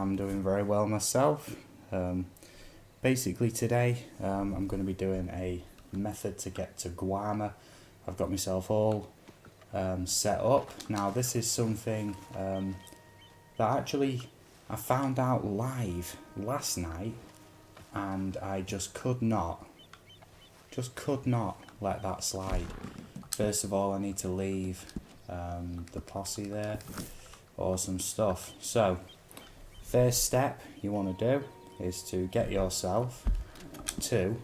I'm doing very well myself. Basically today I'm going to be doing a method to get to Guarma. I've got myself all set up. Now this is something that actually I found out live last night, and I just could not let that slide. First of all, I need to leave the posse there. Awesome stuff. So first step you want to do is to get yourself to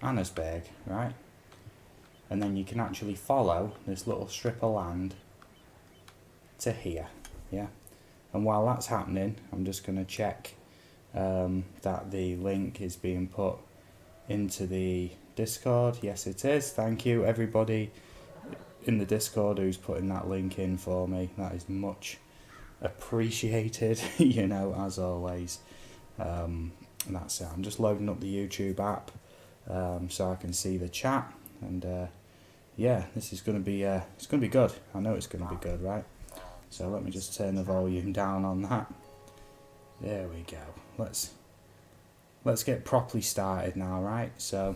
Annesberg, right? And then you can actually follow this little strip of land to here, yeah? And while that's happening, I'm just going to check that the link is being put into the Discord. Yes, it is. Thank you everybody in the Discord who's putting that link in for me. That is much appreciated, you know, as always. That's it. I'm just loading up the YouTube app so I can see the chat, and yeah, this is going to be it's going to be good. I know it's going to be good, right? So let me just turn the volume down on that. There we go. Let's get properly started now, right? So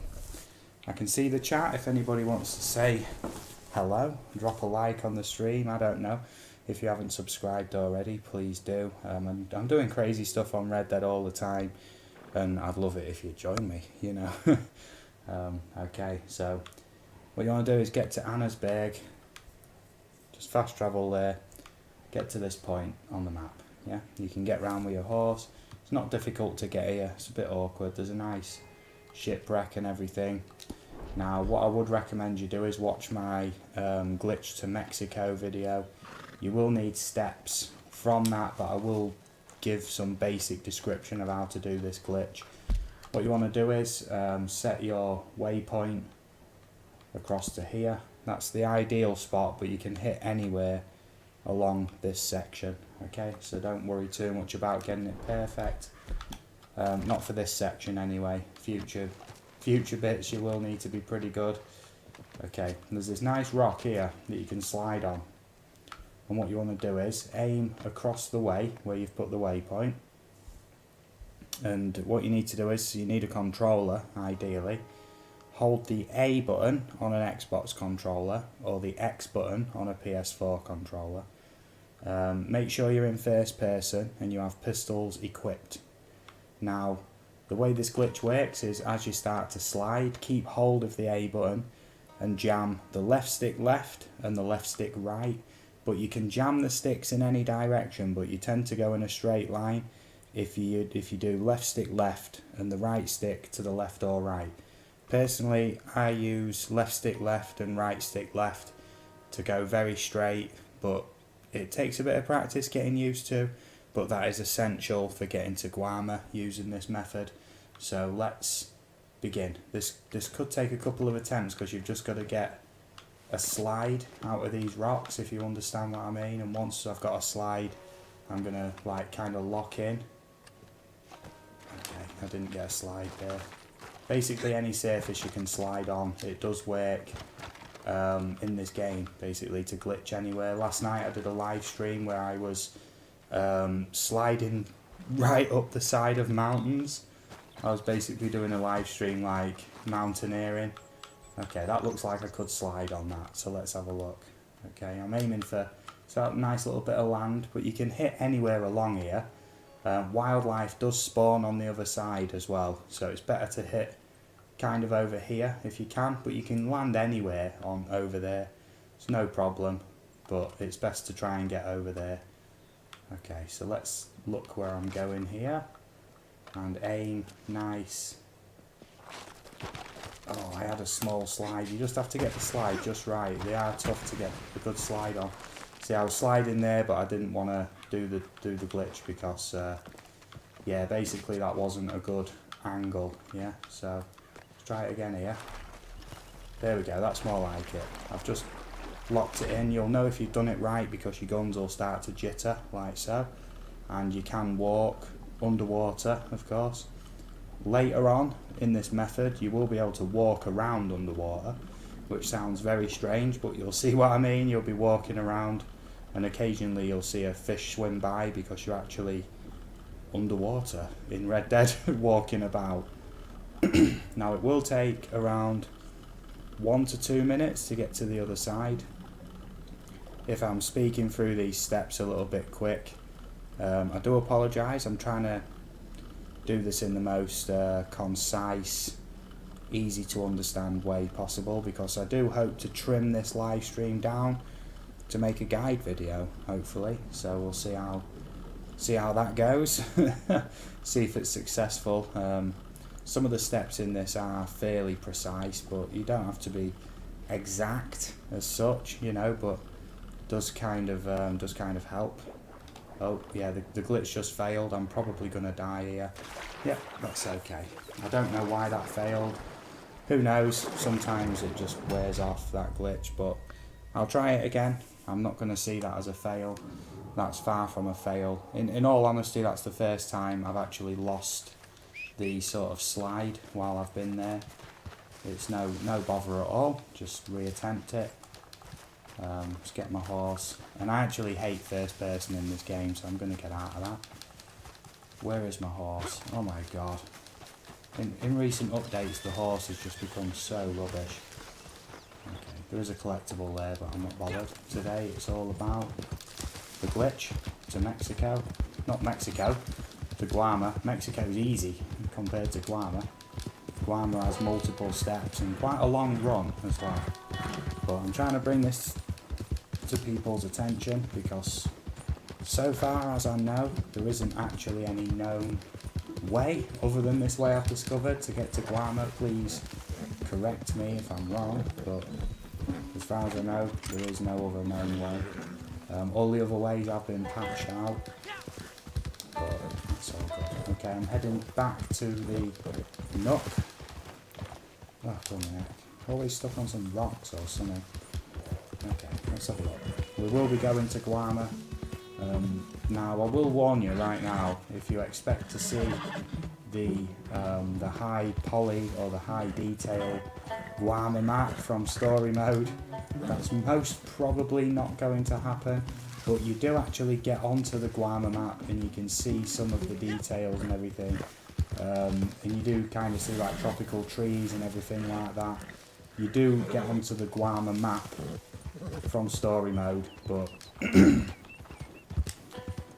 I can see the chat. If anybody wants to say hello, drop a like on the stream. I don't know. If you haven't subscribed already, please do. I'm doing crazy stuff on Red Dead all the time, and I'd love it if you'd join me, you know. Okay, so what you want to do is get to Annesberg, just fast travel there, get to this point on the map, yeah? You can get round with your horse. It's not difficult to get here, it's a bit awkward. There's a nice shipwreck and everything. Now, what I would recommend you do is watch my Glitch to Mexico video. You will need steps from that, but I will give some basic description of how to do this glitch. What you want to do is set your waypoint across to here. That's the ideal spot, but you can hit anywhere along this section. Okay, so don't worry too much about getting it perfect. Not for this section anyway. Future bits you will need to be pretty good. Okay, there's this nice rock here that you can slide on. And what you want to do is aim across the way where you've put the waypoint. And what you need to do is, you need a controller, ideally. Hold the A button on an Xbox controller, or the X button on a PS4 controller. Make sure you're in first person and you have pistols equipped. Now, the way this glitch works is, as you start to slide, keep hold of the A button and jam the left stick left and the left stick right. But you can jam the sticks in any direction, but you tend to go in a straight line if you do left stick left and the right stick to the left or right. Personally, I use left stick left and right stick left to go very straight, but it takes a bit of practice getting used to, but that is essential for getting to Guarma using this method. So let's begin. This could take a couple of attempts because you've just got to get a slide out of these rocks, if you understand what I mean. And once I've got a slide, I'm gonna like kind of lock in. Okay, I didn't get a slide there. Basically any surface you can slide on, it does work in this game, basically, to glitch anywhere. Last night I did a live stream where I was sliding right up the side of mountains. I was basically doing a live stream like mountaineering. Okay, that looks like I could slide on that, so let's have a look. Okay, I'm aiming for a nice little bit of land, but you can hit anywhere along here. Wildlife does spawn on the other side as well, so it's better to hit kind of over here if you can, but you can land anywhere on over there. It's no problem, but it's best to try and get over there. Okay, so let's look where I'm going here and aim nice. Oh, I had a small slide. You just have to get the slide just right. They are tough to get a good slide on. See, I was sliding there, but I didn't want to do the glitch because, yeah, basically that wasn't a good angle. Yeah, so let's try it again here. There we go. That's more like it. I've just locked it in. You'll know if you've done it right because your guns will start to jitter like so, and you can walk underwater, of course. Later on in this method you will be able to walk around underwater, which sounds very strange, but you'll see what I mean. You'll be walking around and occasionally you'll see a fish swim by because you're actually underwater in Red Dead walking about. Now it will take around 1 to 2 minutes to get to the other side. If I'm speaking through these steps a little bit quick, I do apologise. I'm trying to do this in the most concise, easy to understand way possible, because I do hope to trim this live stream down to make a guide video, hopefully. So we'll see how that goes. See if it's successful. Some of the steps in this are fairly precise, but you don't have to be exact as such, you know, but does kind of help. Oh yeah, the glitch just failed. I'm probably gonna die here. Yeah, that's okay. I don't know why that failed. Who knows? Sometimes it just wears off, that glitch, but I'll try it again. I'm not gonna see that as a fail. That's far from a fail. In all honesty, that's the first time I've actually lost the sort of slide while I've been there. It's no bother at all. Just reattempt it. Just get my horse. And I actually hate first person in this game, so I'm going to get out of that. Where is my horse? Oh my god. In recent updates, the horse has just become so rubbish. Okay, there is a collectible there, but I'm not bothered. Today it's all about the glitch to Mexico. Not Mexico, to Guarma. Mexico's easy compared to Guarma. Guarma has multiple steps and quite a long run as well. But I'm trying to bring this to people's attention because so far as I know, there isn't actually any known way other than this way I've discovered to get to Guarma. Please correct me if I'm wrong, but as far as I know, there is no other known way. All the other ways have been patched out, but it's all good. Okay, I'm heading back to the nook. Oh, come on, always stuck on some rocks or something. Okay, let's have a look. We will be going to Guarma. Now, I will warn you right now, if you expect to see the high poly or the high detail Guarma map from story mode, that's most probably not going to happen. But you do actually get onto the Guarma map and you can see some of the details and everything. And you do kind of see like tropical trees and everything like that. You do get onto the Guarma map from story mode, but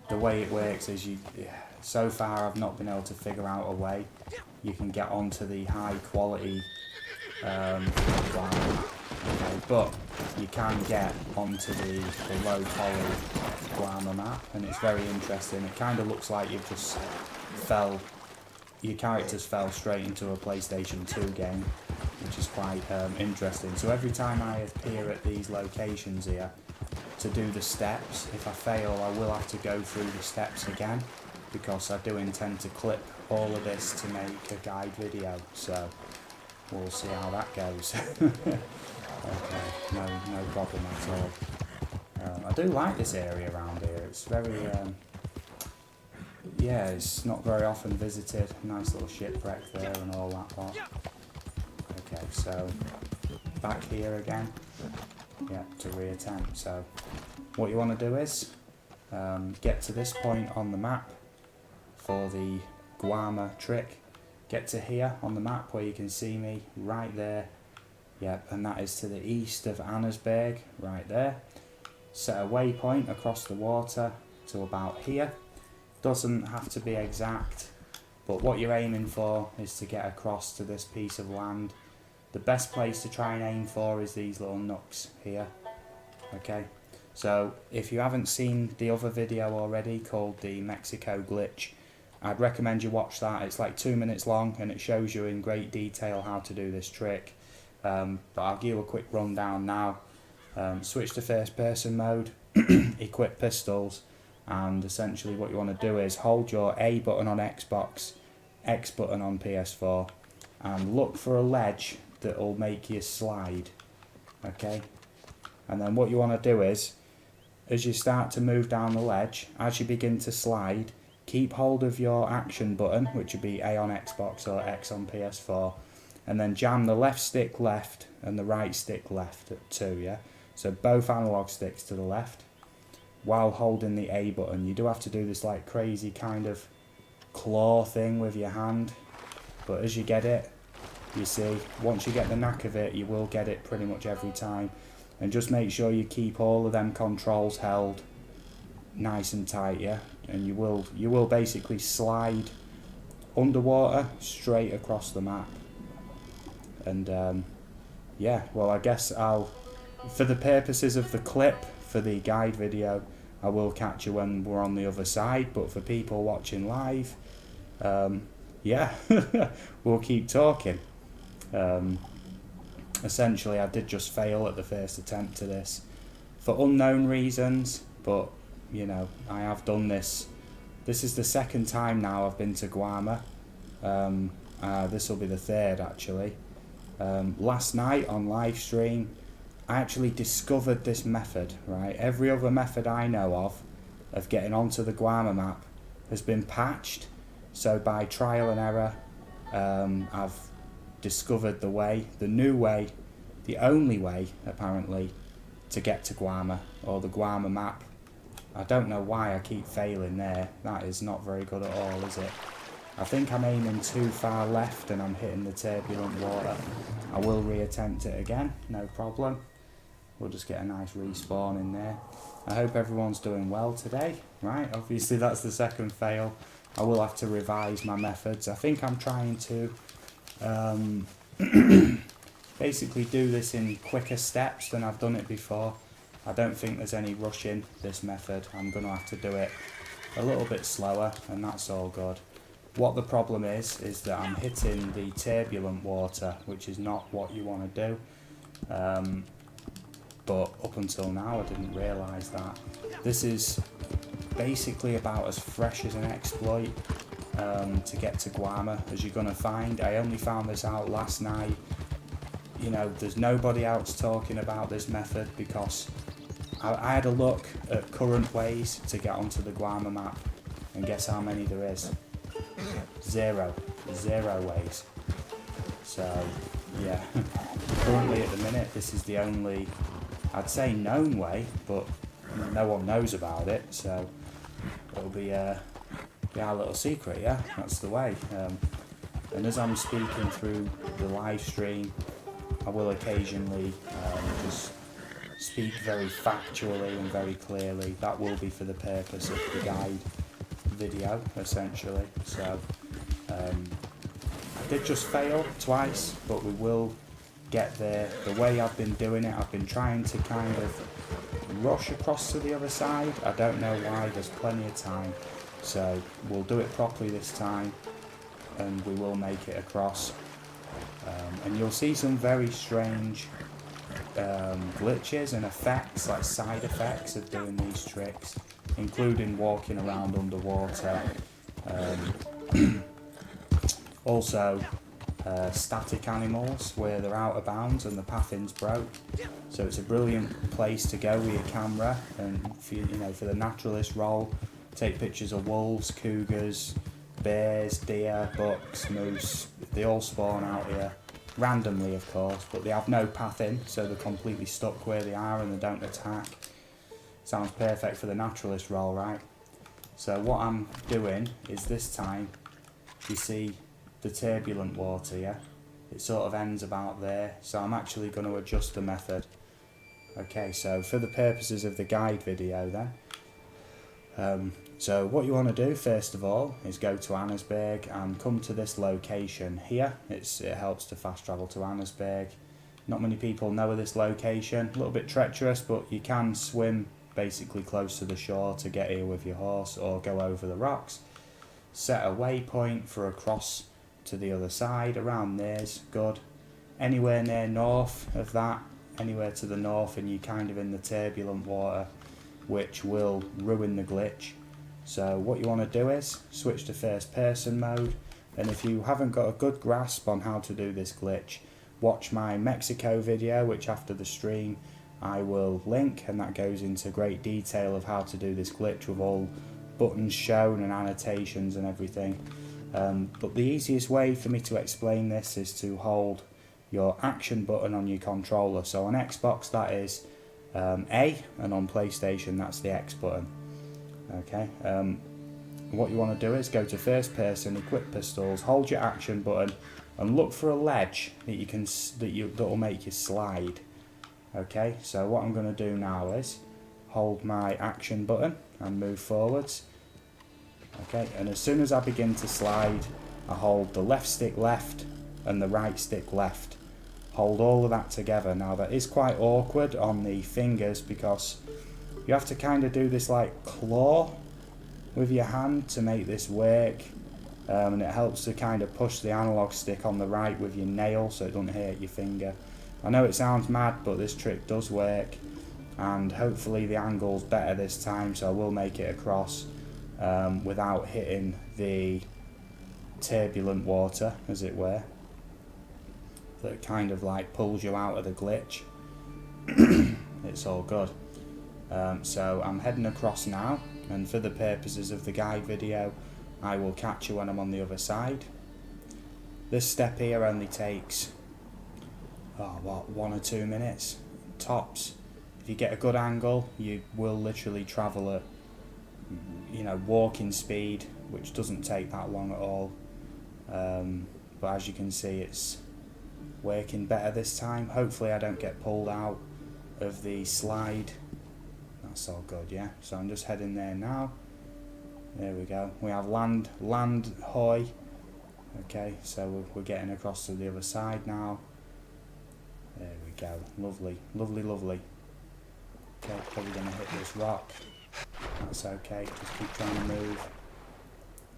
the way it works is so far I've not been able to figure out a way you can get onto the high quality Guarma. Okay, but you can get onto the low poly Guarma map, and it's very interesting. It kind of looks like you've just your characters fell straight into a PlayStation 2 game, which is quite interesting. So every time I appear at these locations here to do the steps, if I fail I will have to go through the steps again, because I do intend to clip all of this to make a guide video, so we'll see how that goes. Okay, no problem at all. I do like this area around here. It's very yeah, it's not very often visited. Nice little shipwreck there and all that lot. Okay, so back here again. Yeah, to reattempt. So what you want to do is get to this point on the map for the Guarma trick. Get to here on the map where you can see me right there. Yep, and that is to the east of Annesberg, right there. Set a waypoint across the water to about here. Doesn't have to be exact, but what you're aiming for is to get across to this piece of land. The best place to try and aim for is these little nooks here. Okay, so if you haven't seen the other video already called the Mexico glitch, I'd recommend you watch that. It's like 2 minutes long and it shows you in great detail how to do this trick. But I'll give you a quick rundown now. Switch to first person mode, equip pistols, and essentially what you want to do is hold your A button on Xbox, X button on PS4, and look for a ledge that will make you slide. Okay, and then what you want to do is, as you start to move down the ledge, as you begin to slide, keep hold of your action button, which would be A on Xbox or X on PS4, and then jam the left stick left and the right stick left at 2, yeah? So both analog sticks to the left while holding the A button. You do have to do this like crazy kind of claw thing with your hand, but as you get it, you see, once you get the knack of it, you will get it pretty much every time. And just make sure you keep all of them controls held nice and tight, yeah, and you will basically slide underwater straight across the map. And yeah, well, I guess for the purposes of the clip for the guide video, I will catch you when we're on the other side, but for people watching live, yeah, we'll keep talking. Essentially, I did just fail at the first attempt to this for unknown reasons, but you know, I have done this. This is the second time now I've been to Guarma. This will be the third actually. Last night on live stream, I actually discovered this method, right? Every other method I know of getting onto the Guarma map has been patched. So by trial and error, I've discovered the new way, the only way apparently, to get to Guarma, or the Guarma map. I don't know why I keep failing there. That is not very good at all, is it? I think I'm aiming too far left and I'm hitting the turbulent water. I will reattempt it again, no problem. We'll just get a nice respawn in there. I hope everyone's doing well today, right? Obviously that's the second fail. I will have to revise my methods. I think I'm trying to basically do this in quicker steps than I've done it before. I don't think there's any rush in this method. I'm going to have to do it a little bit slower, and that's all good. What the problem is that I'm hitting the turbulent water, which is not what you want to do. But up until now I didn't realise that. This is basically about as fresh as an exploit to get to Guarma as you're going to find. I only found this out last night. You know, there's nobody else talking about this method because I had a look at current ways to get onto the Guarma map, and guess how many there is? Zero ways. So yeah, currently at the minute this is the only, I'd say, known way, but no one knows about it, so it'll be our little secret, yeah, that's the way. And as I'm speaking through the live stream, I will occasionally just speak very factually and very clearly. That will be for the purpose of the guide video, essentially. So I did just fail twice, but we will get there. The way I've been doing it, I've been trying to kind of rush across to the other side. I don't know why, there's plenty of time. So we'll do it properly this time, and we will make it across. And you'll see some very strange glitches and effects, like side effects of doing these tricks, including walking around underwater. Also static animals where they're out of bounds and the pathing's broke. So it's a brilliant place to go with your camera, and for the naturalist role, take pictures of wolves, cougars, bears, deer, bucks, moose. They all spawn out here randomly, of course, but they have no path in, so they're completely stuck where they are and they don't attack. Sounds perfect for the naturalist role, right? So what I'm doing is, this time, you see the turbulent water, yeah? It sort of ends about there, so I'm actually going to adjust the method. Okay, so for the purposes of the guide video then, so what you want to do first of all is go to Annesburg and come to this location here. It helps to fast travel to Annesburg. Not many people know of this location, a little bit treacherous, but you can swim basically close to the shore to get here with your horse, or go over the rocks. Set a waypoint for a cross to the other side. Around there's good. Anywhere near north of that, anywhere to the north, and you're kind of in the turbulent water, which will ruin the glitch. So what you want to do is switch to first person mode, and if you haven't got a good grasp on how to do this glitch, watch my Mexico video, which after the stream I will link, and that goes into great detail of how to do this glitch with all buttons shown and annotations and everything. But the easiest way for me to explain this is to hold your action button on your controller. So on Xbox that is A, and on PlayStation that's the X button. Okay, what you want to do is go to first person, equip pistols, hold your action button, and look for a ledge that'll make you slide. Okay, so what I'm going to do now is hold my action button and move forwards. Okay, and as soon as I begin to slide, I hold the left stick left and the right stick left. Hold all of that together. Now that is quite awkward on the fingers because you have to kind of do this like claw with your hand to make this work, and it helps to kind of push the analog stick on the right with your nail so it doesn't hurt your finger. I know it sounds mad, but this trick does work, and hopefully the angle's better this time, so I will make it across without hitting the turbulent water, as it were, that kind of like pulls you out of the glitch. It's all good. So I'm heading across now, and for the purposes of the guide video I will catch you when I'm on the other side. This step here only takes 1 or 2 minutes tops. If you get a good angle you will literally travel at walking speed, which doesn't take that long at all, but as you can see it's working better this time. Hopefully I don't get pulled out of the slide. That's all good, yeah. So I'm just heading there now. There we go. We have land hoy. Okay, so we're getting across to the other side now. There we go. Lovely, lovely, lovely. Okay, probably gonna hit this rock. That's okay. Just keep trying to move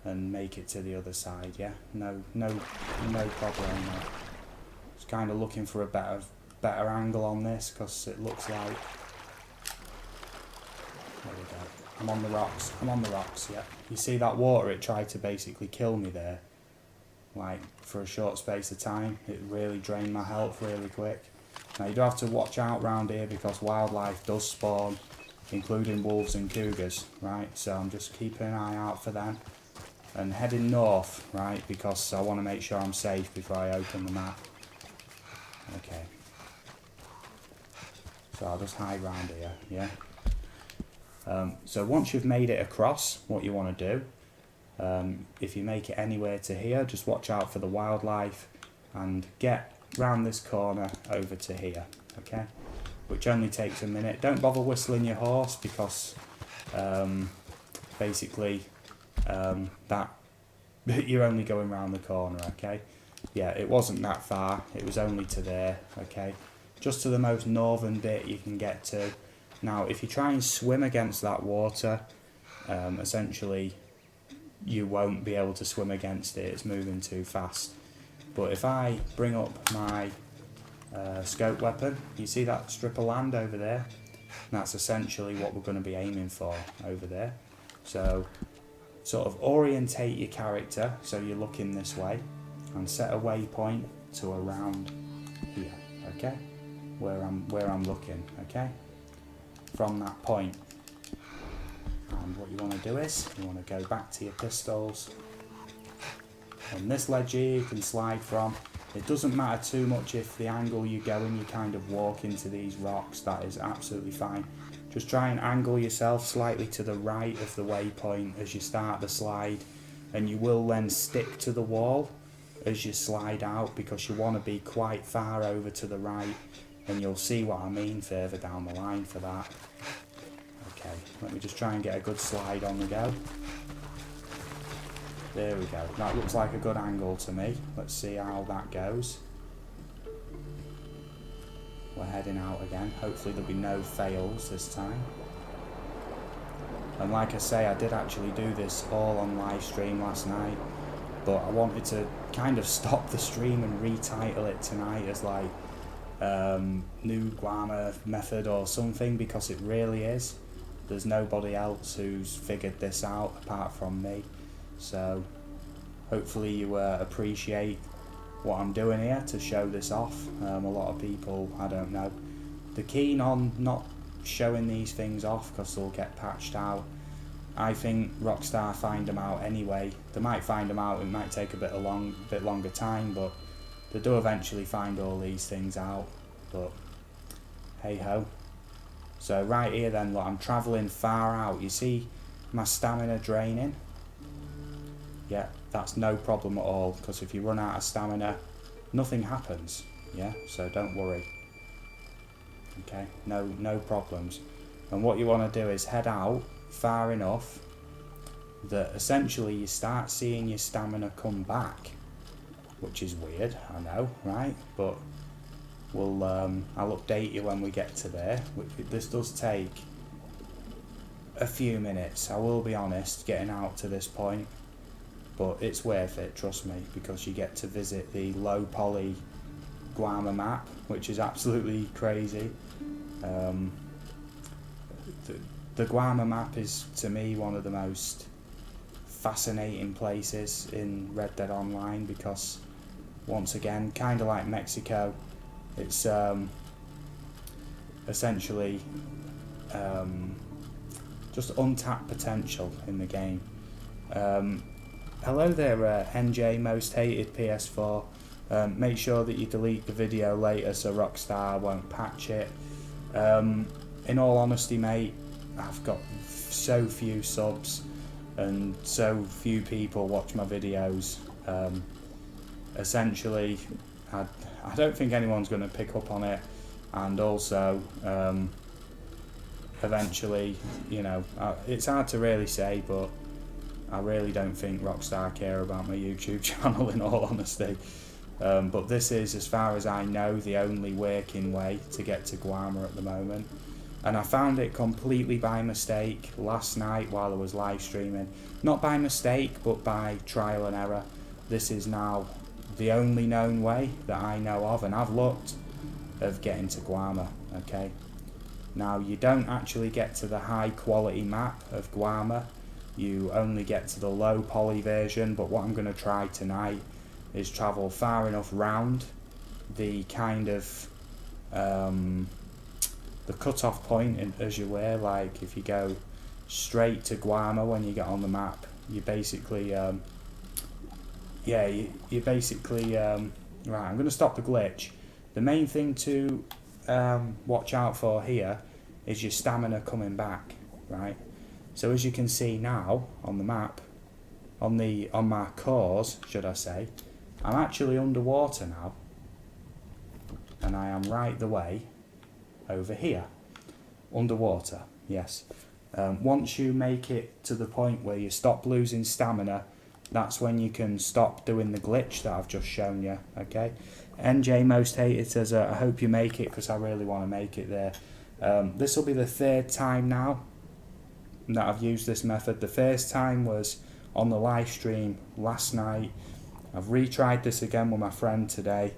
and make it to the other side. Yeah, no problem. Just kind of looking for a better angle on this because it looks like. There we go. I'm on the rocks. I'm on the rocks. Yeah. You see that water? It tried to basically kill me there. Like for a short space of time, it really drained my health really quick. Now you do have to watch out round here because wildlife does spawn, including wolves and cougars, right? So I'm just keeping an eye out for them and heading north, right? Because I want to make sure I'm safe before I open the map. Okay. So I'll just hide round here, yeah. So once you've made it across, what you want to do, if you make it anywhere to here, just watch out for the wildlife and get round this corner over to here, okay? Which only takes a minute. Don't bother whistling your horse because basically that you're only going round the corner, okay? Yeah, it wasn't that far, it was only to there, okay? Just to the most northern bit you can get to. Now if you try and swim against that water, essentially you won't be able to swim against it, it's moving too fast. But if I bring up my scope weapon, you see that strip of land over there? That's essentially what we're going to be aiming for over there. So sort of orientate your character so you're looking this way and set a waypoint to around here, okay? Where I'm looking, okay? From that point. And what you want to do is you want to go back to your pistols. And this ledge here you can slide from. It doesn't matter too much if the angle you go in, you kind of walk into these rocks, that is absolutely fine. Just try and angle yourself slightly to the right of the waypoint as you start the slide, and you will then stick to the wall as you slide out because you want to be quite far over to the right, and you'll see what I mean further down the line for that. Okay, let me just try and get a good slide on the go. There we go. That looks like a good angle to me. Let's see how that goes. We're heading out again. Hopefully there'll be no fails this time. And like I say, I did actually do this all on live stream last night, but I wanted to kind of stop the stream and retitle it tonight as like new Guarma method or something, because it really is. There's nobody else who's figured this out apart from me. So hopefully you appreciate what I'm doing here to show this off. A lot of people, I don't know, they're keen on not showing these things off because they'll get patched out. I think Rockstar find them out anyway. They might find them out, it might take a bit longer time, but they do eventually find all these things out. But hey ho. So right here then, look, I'm travelling far out. You see my stamina draining? yeah, that's no problem at all, because if you run out of stamina, nothing happens, yeah, so don't worry. Okay, no problems. And what you want to do is head out far enough that essentially you start seeing your stamina come back, which is weird, I know, right? But we'll I'll update you when we get to there. This does take a few minutes, I will be honest, getting out to this point, but it's worth it, trust me, because you get to visit the low poly Guarma map, which is absolutely crazy. The Guarma map is, to me, one of the most fascinating places in Red Dead Online, because once again, kind of like Mexico, it's essentially just untapped potential in the game. Hello there, NJ Most Hated PS4. Make sure that you delete the video later so Rockstar won't patch it. In all honesty, mate, I've got so few subs and so few people watch my videos. Essentially, I don't think anyone's going to pick up on it, and also eventually, you know, it's hard to really say, but I really don't think Rockstar care about my YouTube channel, in all honesty. But this is, as far as I know, the only working way to get to Guarma at the moment. And I found it completely by mistake last night while I was live streaming. Not by mistake, but by trial and error. This is now the only known way that I know of, and I've looked, of getting to Guarma, okay? Now, you don't actually get to the high quality map of Guarma. You only get to the low poly version, but what I'm going to try tonight is travel far enough round the kind of the cut-off point, as you were, like if you go straight to Guarma when you get on the map, you basically you basically right, I'm going to stop the glitch. The main thing to watch out for here is your stamina coming back, right? So as you can see now on the map, on my cores, should I say, I'm actually underwater now, and I am right the way over here, underwater, yes. Once you make it to the point where you stop losing stamina, that's when you can stop doing the glitch that I've just shown you, okay? NJ Most Hated says, I hope you make it, because I really want to make it there. This will be the third time now that I've used this method. The first time was on the live stream last night. I've retried this again with my friend today,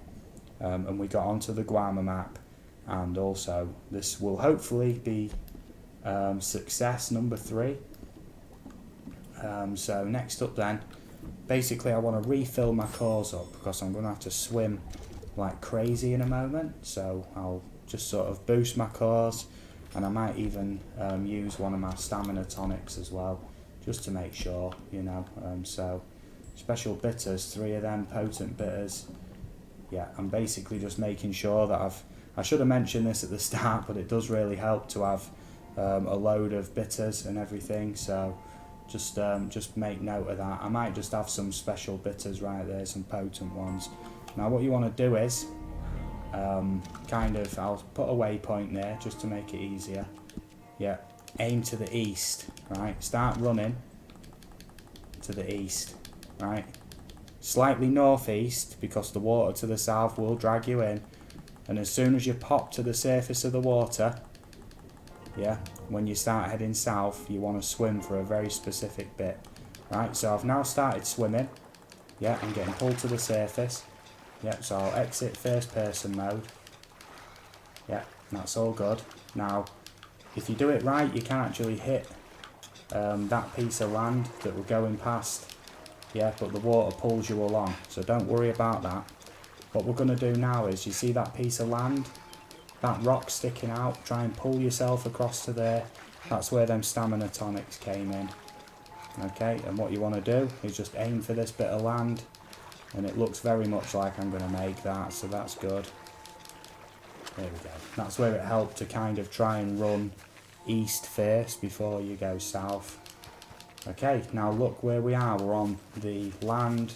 and we got onto the Guarma map, and also this will hopefully be success number 3. So next up then, basically I want to refill my cores up, because I'm going to have to swim like crazy in a moment, so I'll just sort of boost my cores, and I might even use one of my stamina tonics as well, just to make sure, you know. So special bitters, 3 of them, potent bitters. Yeah, I'm basically just making sure that I should have mentioned this at the start, but it does really help to have a load of bitters and everything, so just make note of that. I might just have some special bitters right there, some potent ones. Now what you want to do is, I'll put a waypoint there just to make it easier. Yeah, aim to the east, right? Start running to the east, right? Slightly northeast, because the water to the south will drag you in. And as soon as you pop to the surface of the water, yeah, when you start heading south, you want to swim for a very specific bit, right? So I've now started swimming. Yeah, I'm getting pulled to the surface. Yeah, so I'll exit first person mode. Yeah, that's all good. Now, if you do it right, you can actually hit that piece of land that we're going past. Yeah, but the water pulls you along, so don't worry about that. What we're going to do now is, you see that piece of land? That rock sticking out, try and pull yourself across to there. That's where them stamina tonics came in. Okay, and what you want to do is just aim for this bit of land, and it looks very much like I'm going to make that, so that's good. There we go. That's where it helped to kind of try and run east first before you go south. Okay, now look where we are. We're on the land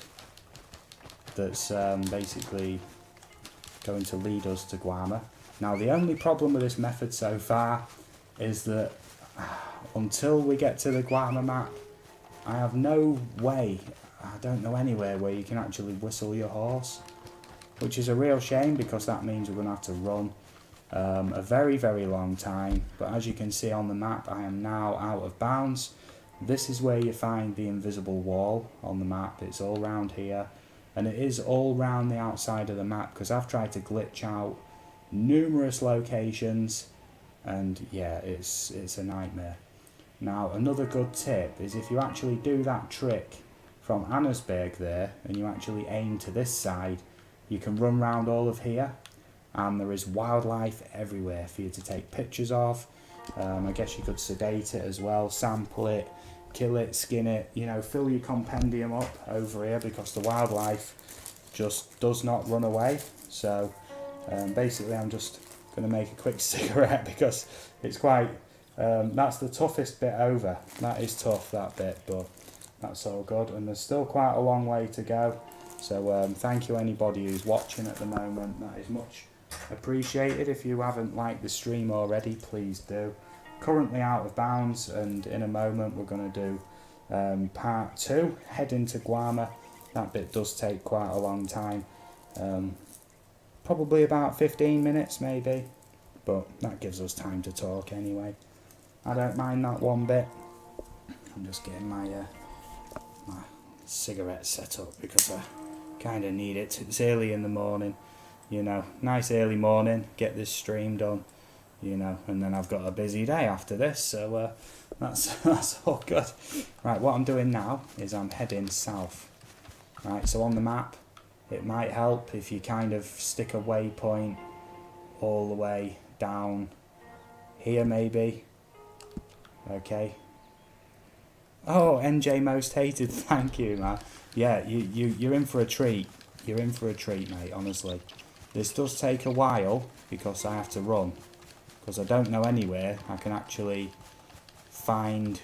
that's basically going to lead us to Guarma. Now the only problem with this method so far is that until we get to the Guarma map, I have no way, I don't know anywhere where you can actually whistle your horse, which is a real shame because that means we're going to have to run a very long time. But as you can see on the map, I am now out of bounds. This is where you find the invisible wall on the map. It's all round here, and it is all round the outside of the map because I've tried to glitch out numerous locations, and yeah, it's a nightmare. Now another good tip is if you actually do that trick from Annesberg there and you actually aim to this side, you can run round all of here, and there is wildlife everywhere for you to take pictures of. I guess you could sedate it as well, sample it, kill it, skin it, you know, fill your compendium up over here because the wildlife just does not run away. So basically I'm just going to make a quick cigarette because it's quite, that's the toughest bit over. That is tough, that bit, but that's all good, and there's still quite a long way to go. So thank you anybody who's watching at the moment, that is much appreciated. If you haven't liked the stream already, please do. Currently out of bounds, and in a moment we're going to do part 2, heading to Guarma. That bit does take quite a long time, probably about 15 minutes maybe, but that gives us time to talk anyway. I don't mind that one bit. I'm just getting my my cigarette set up because I kind of need it. It's early in the morning, you know, nice early morning, get this stream done, you know, and then I've got a busy day after this, so that's all good. Right, what I'm doing now is I'm heading south. Right, so on the map it might help if you kind of stick a waypoint all the way down here maybe. Okay. Oh, NJ Most Hated, thank you, man. Yeah, you're in for a treat. You're in for a treat, mate, honestly. This does take a while because I have to run. Because I don't know anywhere I can actually find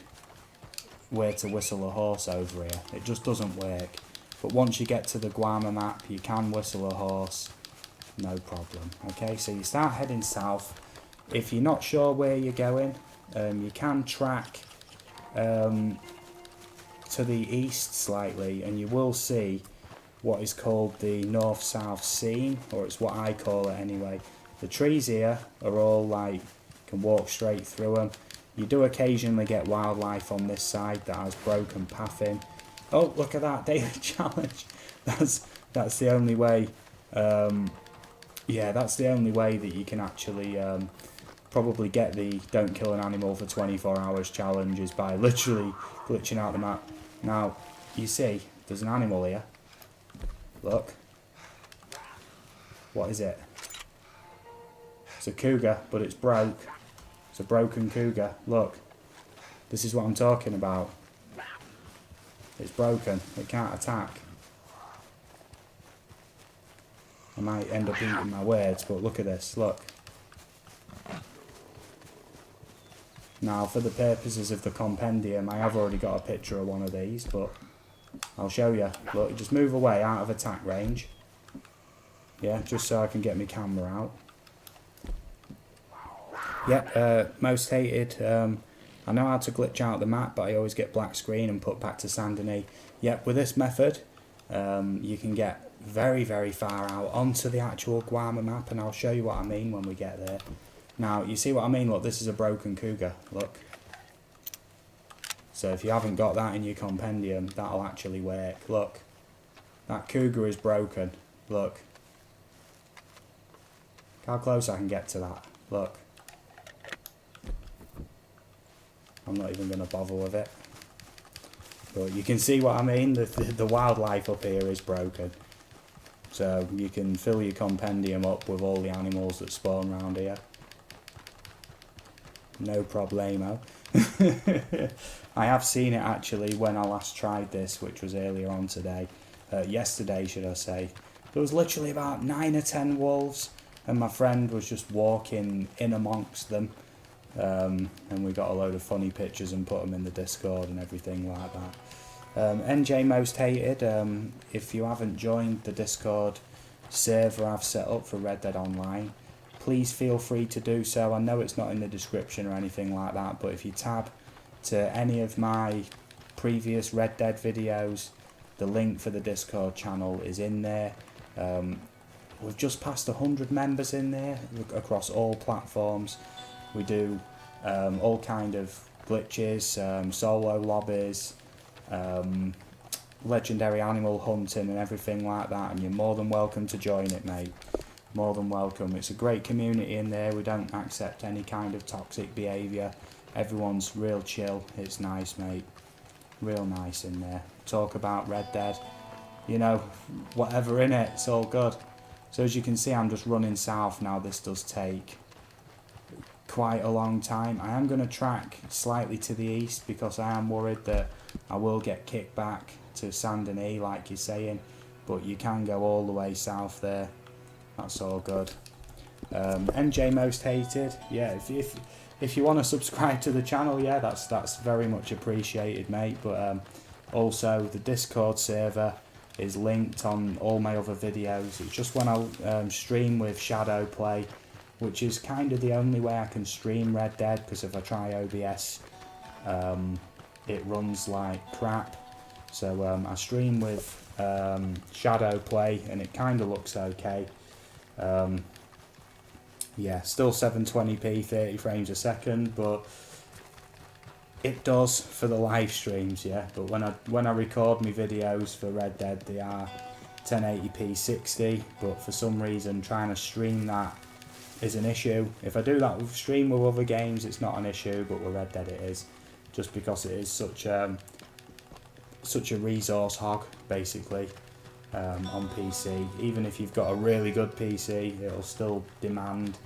where to whistle a horse over here. It just doesn't work. But once you get to the Guarma map, you can whistle a horse, no problem. Okay, so you start heading south. If you're not sure where you're going, you can track to the east slightly, and you will see what is called the north-south seam, or it's what I call it anyway. The trees here are all like, you can walk straight through them. You do occasionally get wildlife on this side that has broken pathing. Oh, look at that, daily challenge. That's the only way, yeah, that's the only way that you can actually probably get the don't kill an animal for 24 hours challenge, is by literally glitching out the map. Now, you see, there's an animal here. Look. What is it? It's a cougar, but it's broke. It's a broken cougar. Look. This is what I'm talking about. It's broken. It can't attack. I might end up eating my words, but look at this. Look. Now, for the purposes of the compendium, I have already got a picture of one of these, but I'll show you. Look, just move away out of attack range. Yeah, just so I can get my camera out. Yep, most hated. I know how to glitch out the map, but I always get black screen and put back to Sandony. Yep, with this method, you can get very far out onto the actual Guarma map, and I'll show you what I mean when we get there. Now, you see what I mean? Look, this is a broken cougar. Look. So if you haven't got that in your compendium, that'll actually work. Look. That cougar is broken. Look. Look how close I can get to that. Look. I'm not even going to bother with it. But you can see what I mean? The wildlife up here is broken. So you can fill your compendium up with all the animals that spawn around here. No problemo. I have seen it actually when I last tried this, which was earlier on today. Yesterday, should I say. There was literally about 9 or 10 wolves, and my friend was just walking in amongst them. and we got a load of funny pictures and put them in the Discord and everything like that. NJ Most Hated, if you haven't joined the Discord server I've set up for Red Dead Online, please feel free to do so. I know it's not in the description or anything like that, but if you tab to any of my previous Red Dead videos, the link for the Discord channel is in there. We've just passed 100 members in there across all platforms. We do all kind of glitches, solo lobbies, legendary animal hunting and everything like that, and you're more than welcome to join it, mate. More than welcome. It's a great community in there. We don't accept any kind of toxic behaviour. Everyone's real chill. It's nice, mate. Real nice in there. Talk about Red Dead, you know, whatever in it, it's all good. So as you can see, I'm just running south now. This does take quite a long time. I am going to track slightly to the east because I am worried that I will get kicked back to Saint Denis, like you're saying, but you can go all the way south there. That's all good. NJ Most Hated, yeah, if you want to subscribe to the channel, yeah, that's very much appreciated, mate. But also the Discord server is linked on all my other videos. It's just when I stream with Shadow Play, which is kind of the only way I can stream Red Dead, because if I try OBS, it runs like crap. So I stream with Shadow Play, and it kind of looks okay. Yeah, still 720p, 30 frames a second, but it does for the live streams, yeah. But when I record my videos for Red Dead, they are 1080p 60, but for some reason trying to stream that is an issue. If I do that with stream with other games, it's not an issue, but with Red Dead it is, just because it is such a resource hog, basically. On PC, even if you've got a really good PC, it'll still demand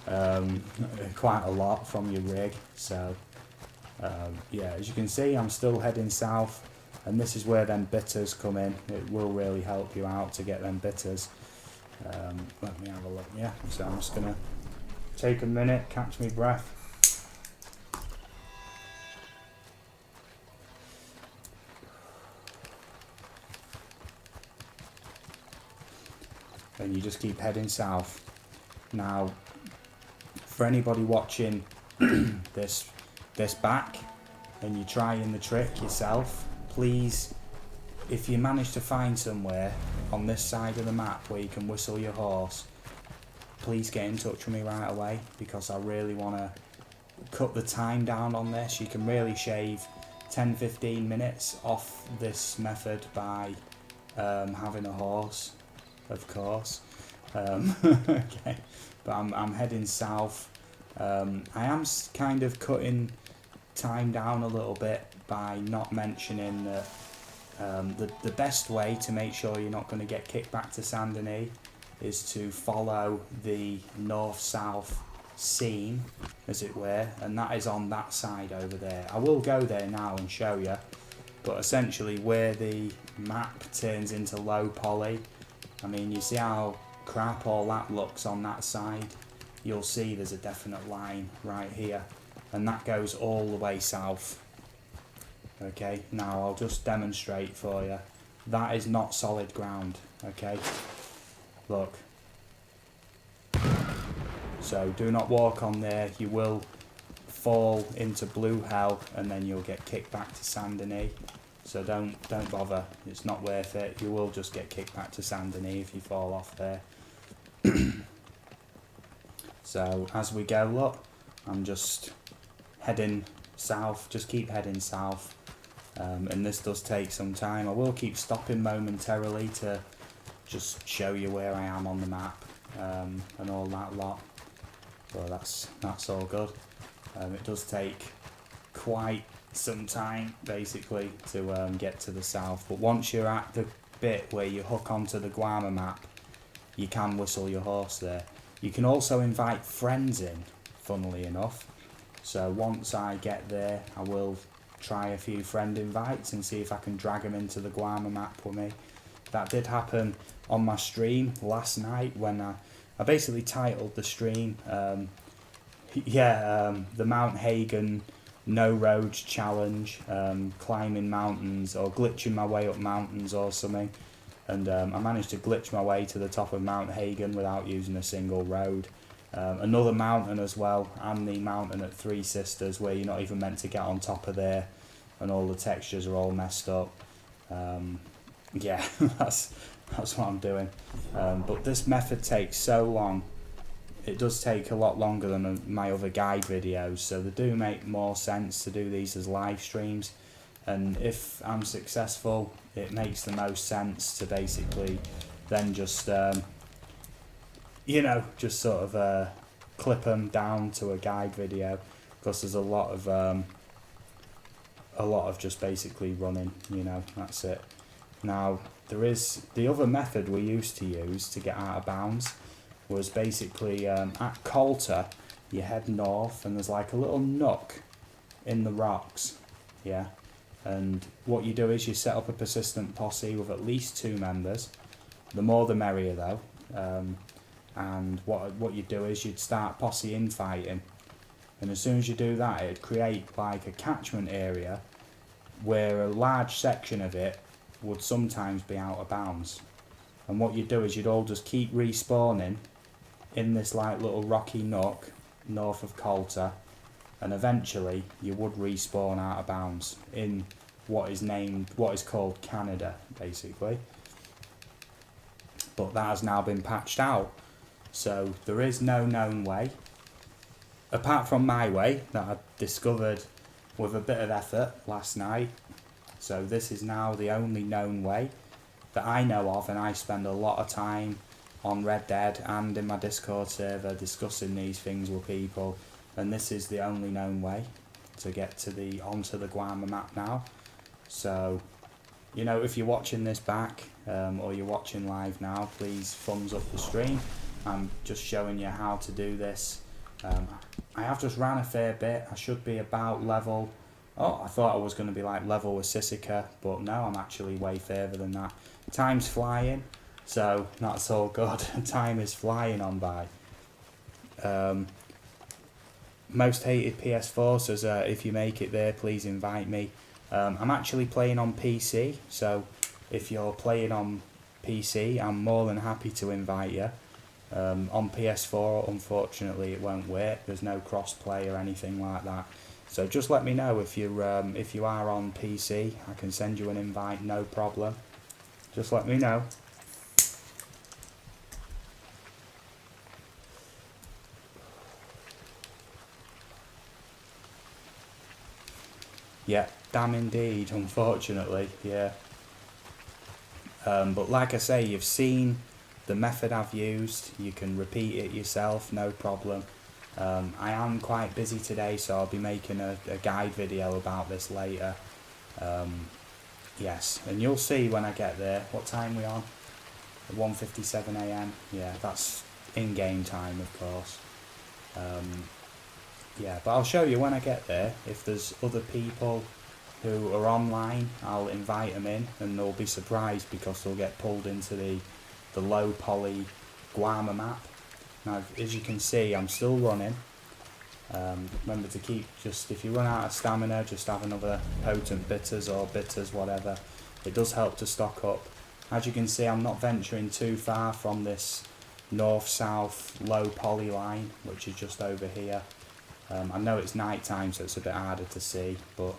quite a lot from your rig. So yeah, as you can see, I'm still heading south, and this is where them bitters come in. It will really help you out to get them bitters. Let me have a look. Yeah, so I'm just gonna take a minute, catch my breath. And you just keep heading south. Now, for anybody watching this back and you're trying the trick yourself, please, if you manage to find somewhere on this side of the map where you can whistle your horse, please get in touch with me right away, because I really want to cut the time down on this. You can really shave 10-15 minutes off this method by having a horse, of course. Okay, but I'm heading south. I am kind of cutting time down a little bit by not mentioning that the best way to make sure you're not going to get kicked back to Saint Denis is to follow the north-south seam, as it were, and that is on that side over there. I will go there now and show you, but essentially where the map turns into low poly, I mean, you see how crap all that looks on that side? You'll see there's a definite line right here, and that goes all the way south. Okay, now I'll just demonstrate for you. That is not solid ground, okay? Look. So do not walk on there. You will fall into blue hell, and then you'll get kicked back to Saint Denis. So don't bother. It's not worth it. You will just get kicked back to Saint Denis if you fall off there. So as we go, look, I'm just heading south. Just keep heading south. And this does take some time. I will keep stopping momentarily to just show you where I am on the map, and all that lot. Well, that's all good. It does take quite some time, basically, to get to the south. But once you're at the bit where you hook onto the Guarma map, you can whistle your horse there. You can also invite friends in, funnily enough. So once I get there, I will try a few friend invites and see if I can drag them into the Guarma map with me. That did happen on my stream last night when I basically titled the stream Yeah, the Mount Hagen no roads challenge, climbing mountains or glitching my way up mountains or something. And I managed to glitch my way to the top of Mount Hagen without using a single road. Another mountain as well, and the mountain at Three Sisters, where you're not even meant to get on top of there, and all the textures are all messed up. Yeah, that's what I'm doing. But this method takes so long. It does take a lot longer than my other guide videos, so they do make more sense to do these as live streams. And if I'm successful, it makes the most sense to basically then just just sort of clip them down to a guide video, because there's a lot of just basically running, that's it. Now there is the other method we used to use to get out of bounds was basically at Coulter you head north and there's like a little nook in the rocks, yeah, and what you do is you set up a persistent posse with at least 2 members, the more the merrier though, and what you do is you'd start posse infighting, and as soon as you do that it'd create like a catchment area where a large section of it would sometimes be out of bounds, and what you'd do is you'd all just keep respawning in this like little rocky nook north of Coulter, and eventually you would respawn out of bounds in what is called Canada basically, but that has now been patched out, so there is no known way apart from my way that I discovered with a bit of effort last night. So this is now the only known way that I know of, and I spend a lot of time on Red Dead and in my Discord server discussing these things with people, and this is the only known way to get to onto the Guarma map now. So if you're watching this back or you're watching live now, please thumbs up the stream. I'm just showing you how to do this. I have just ran a fair bit. I should be about level, I thought I was going to be like level with Sisica, but no, I'm actually way further than that. Time's flying, so that's all good. Time is flying on by. Most hated PS4 says if you make it there, please invite me. I'm actually playing on PC, so if you're playing on PC, I'm more than happy to invite you. On PS4, unfortunately, it won't work. There's no cross-play or anything like that. So just let me know if you are on PC. I can send you an invite, no problem. Just let me know. Yeah, damn indeed, unfortunately, yeah. But like I say, you've seen the method I've used. You can repeat it yourself, no problem. I am quite busy today, so I'll be making a guide video about this later. Yes, and you'll see when I get there. What time are we on? 1:57 AM. Yeah, that's in-game time, of course. Yeah, but I'll show you when I get there. If there's other people who are online, I'll invite them in, and they'll be surprised because they'll get pulled into the low poly Guarma map. Now, as you can see, I'm still running. Remember to keep, if you run out of stamina, just have another potent bitters or bitters, whatever. It does help to stock up. As you can see, I'm not venturing too far from this north-south low poly line, which is just over here. I know it's night time, so it's a bit harder to see, but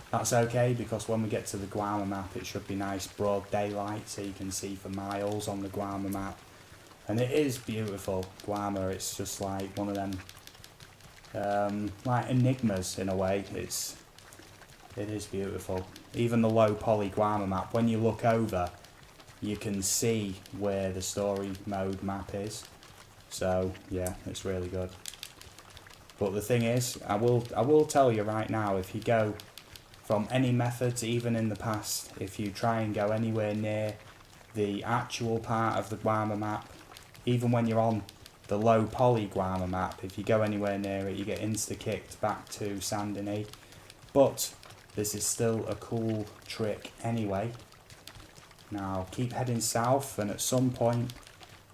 that's okay, because when we get to the Guarma map, it should be nice broad daylight, so you can see for miles on the Guarma map. And it is beautiful, Guarma. It's just like one of them, like enigmas in a way. It is beautiful. Even the low poly Guarma map, when you look over, you can see where the story mode map is. So yeah, it's really good. But the thing is, I will tell you right now, if you go from any methods, even in the past, if you try and go anywhere near the actual part of the Guarma map, even when you're on the low poly Guarma map, if you go anywhere near it, you get insta-kicked back to Saint Denis. But this is still a cool trick anyway. Now keep heading south, and at some point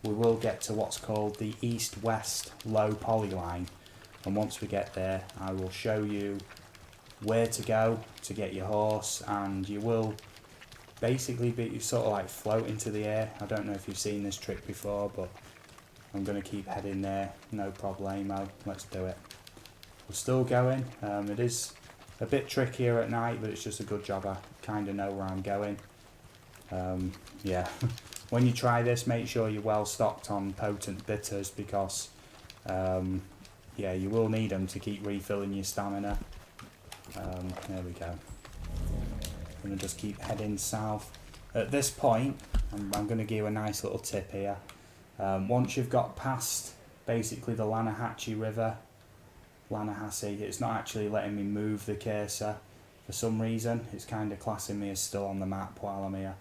we will get to what's called the east-west low poly line. and once we get there I will show you where to go to get your horse, and you will basically be sort of like float into the air. I don't know if you've seen this trick before, but I'm going to keep heading there, no problemo. Let's do it. We're still going. It is a bit trickier at night, but it's just a good job I kind of know where I'm going. Yeah, when you try this, make sure you're well stocked on potent bitters, because yeah, you will need them to keep refilling your stamina. There we go. I'm going to just keep heading south. At this point, I'm going to give you a nice little tip here. Once you've got past basically the Lanahatchee River, Lanahassee, it's not actually letting me move the cursor for some reason. It's kind of classing me as still on the map while I'm here.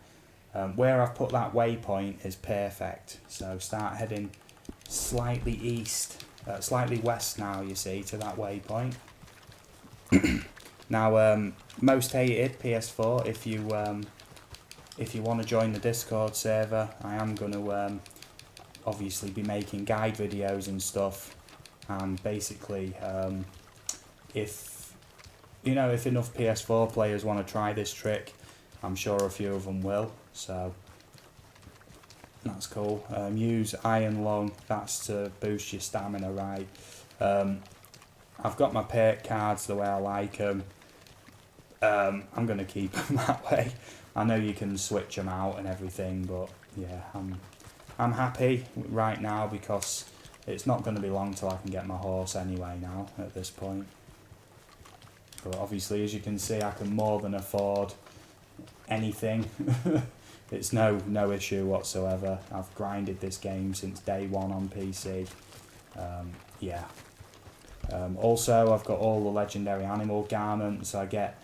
Where I've put that waypoint is perfect, so start heading slightly east, slightly west now, you see, to that waypoint. Now, most hated PS4, if you want to join the Discord server, I am going to obviously be making guide videos and stuff, and basically if enough PS4 players want to try this trick, I'm sure a few of them will, so that's cool. Use iron lung, that's to boost your stamina, right? I've got my perk cards the way I like them. I'm going to keep them that way. I know you can switch them out and everything, but yeah, I'm happy right now because it's not going to be long till I can get my horse anyway now at this point. But obviously, as you can see, I can more than afford anything. It's no issue whatsoever. I've grinded this game since day one on PC. Yeah. Also, I've got all the legendary animal garments. I get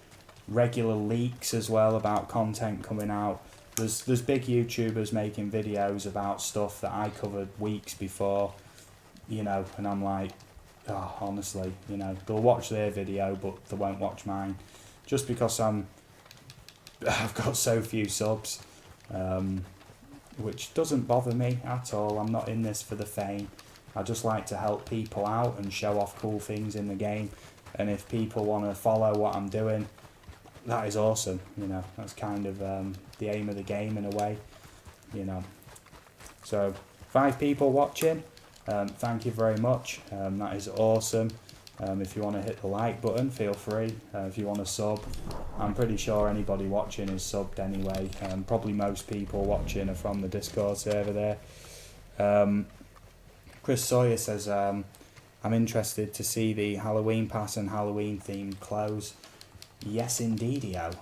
regular leaks as well about content coming out. There's big YouTubers making videos about stuff that I covered weeks before, and I'm like, oh, honestly, they'll watch their video but they won't watch mine, just because I've got so few subs, which doesn't bother me at all. I'm not in this for the fame. I just like to help people out and show off cool things in the game, and if people want to follow what I'm doing, that is awesome. That's kind of the aim of the game in a way. So 5 people watching, thank you very much. That is awesome. If you want to hit the like button, feel free. If you want to sub, I'm pretty sure anybody watching is subbed anyway. Probably most people watching are from the Discord server there. Chris Sawyer says, I'm interested to see the Halloween pass and Halloween themed clothes. Yes, indeedio.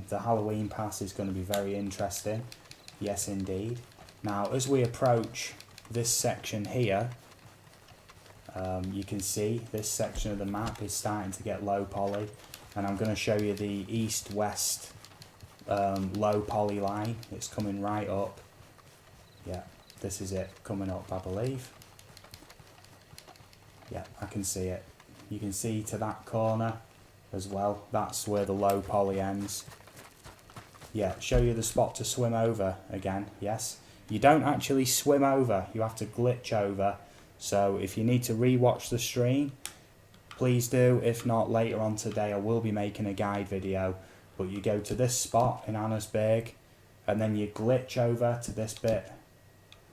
The Halloween pass is going to be very interesting. Yes, indeed. Now, as we approach this section here, you can see this section of the map is starting to get low poly, and I'm going to show you the east-west low poly line. It's coming right up. Yeah, this is it coming up, I believe. Yeah, I can see it. You can see to that corner as well, that's where the low poly ends. Yeah, show you the spot to swim over again. Yes, you don't actually swim over, you have to glitch over. So if you need to re-watch the stream, please do. If not, later on today I will be making a guide video, but you go to this spot in Annesburg and then you glitch over to this bit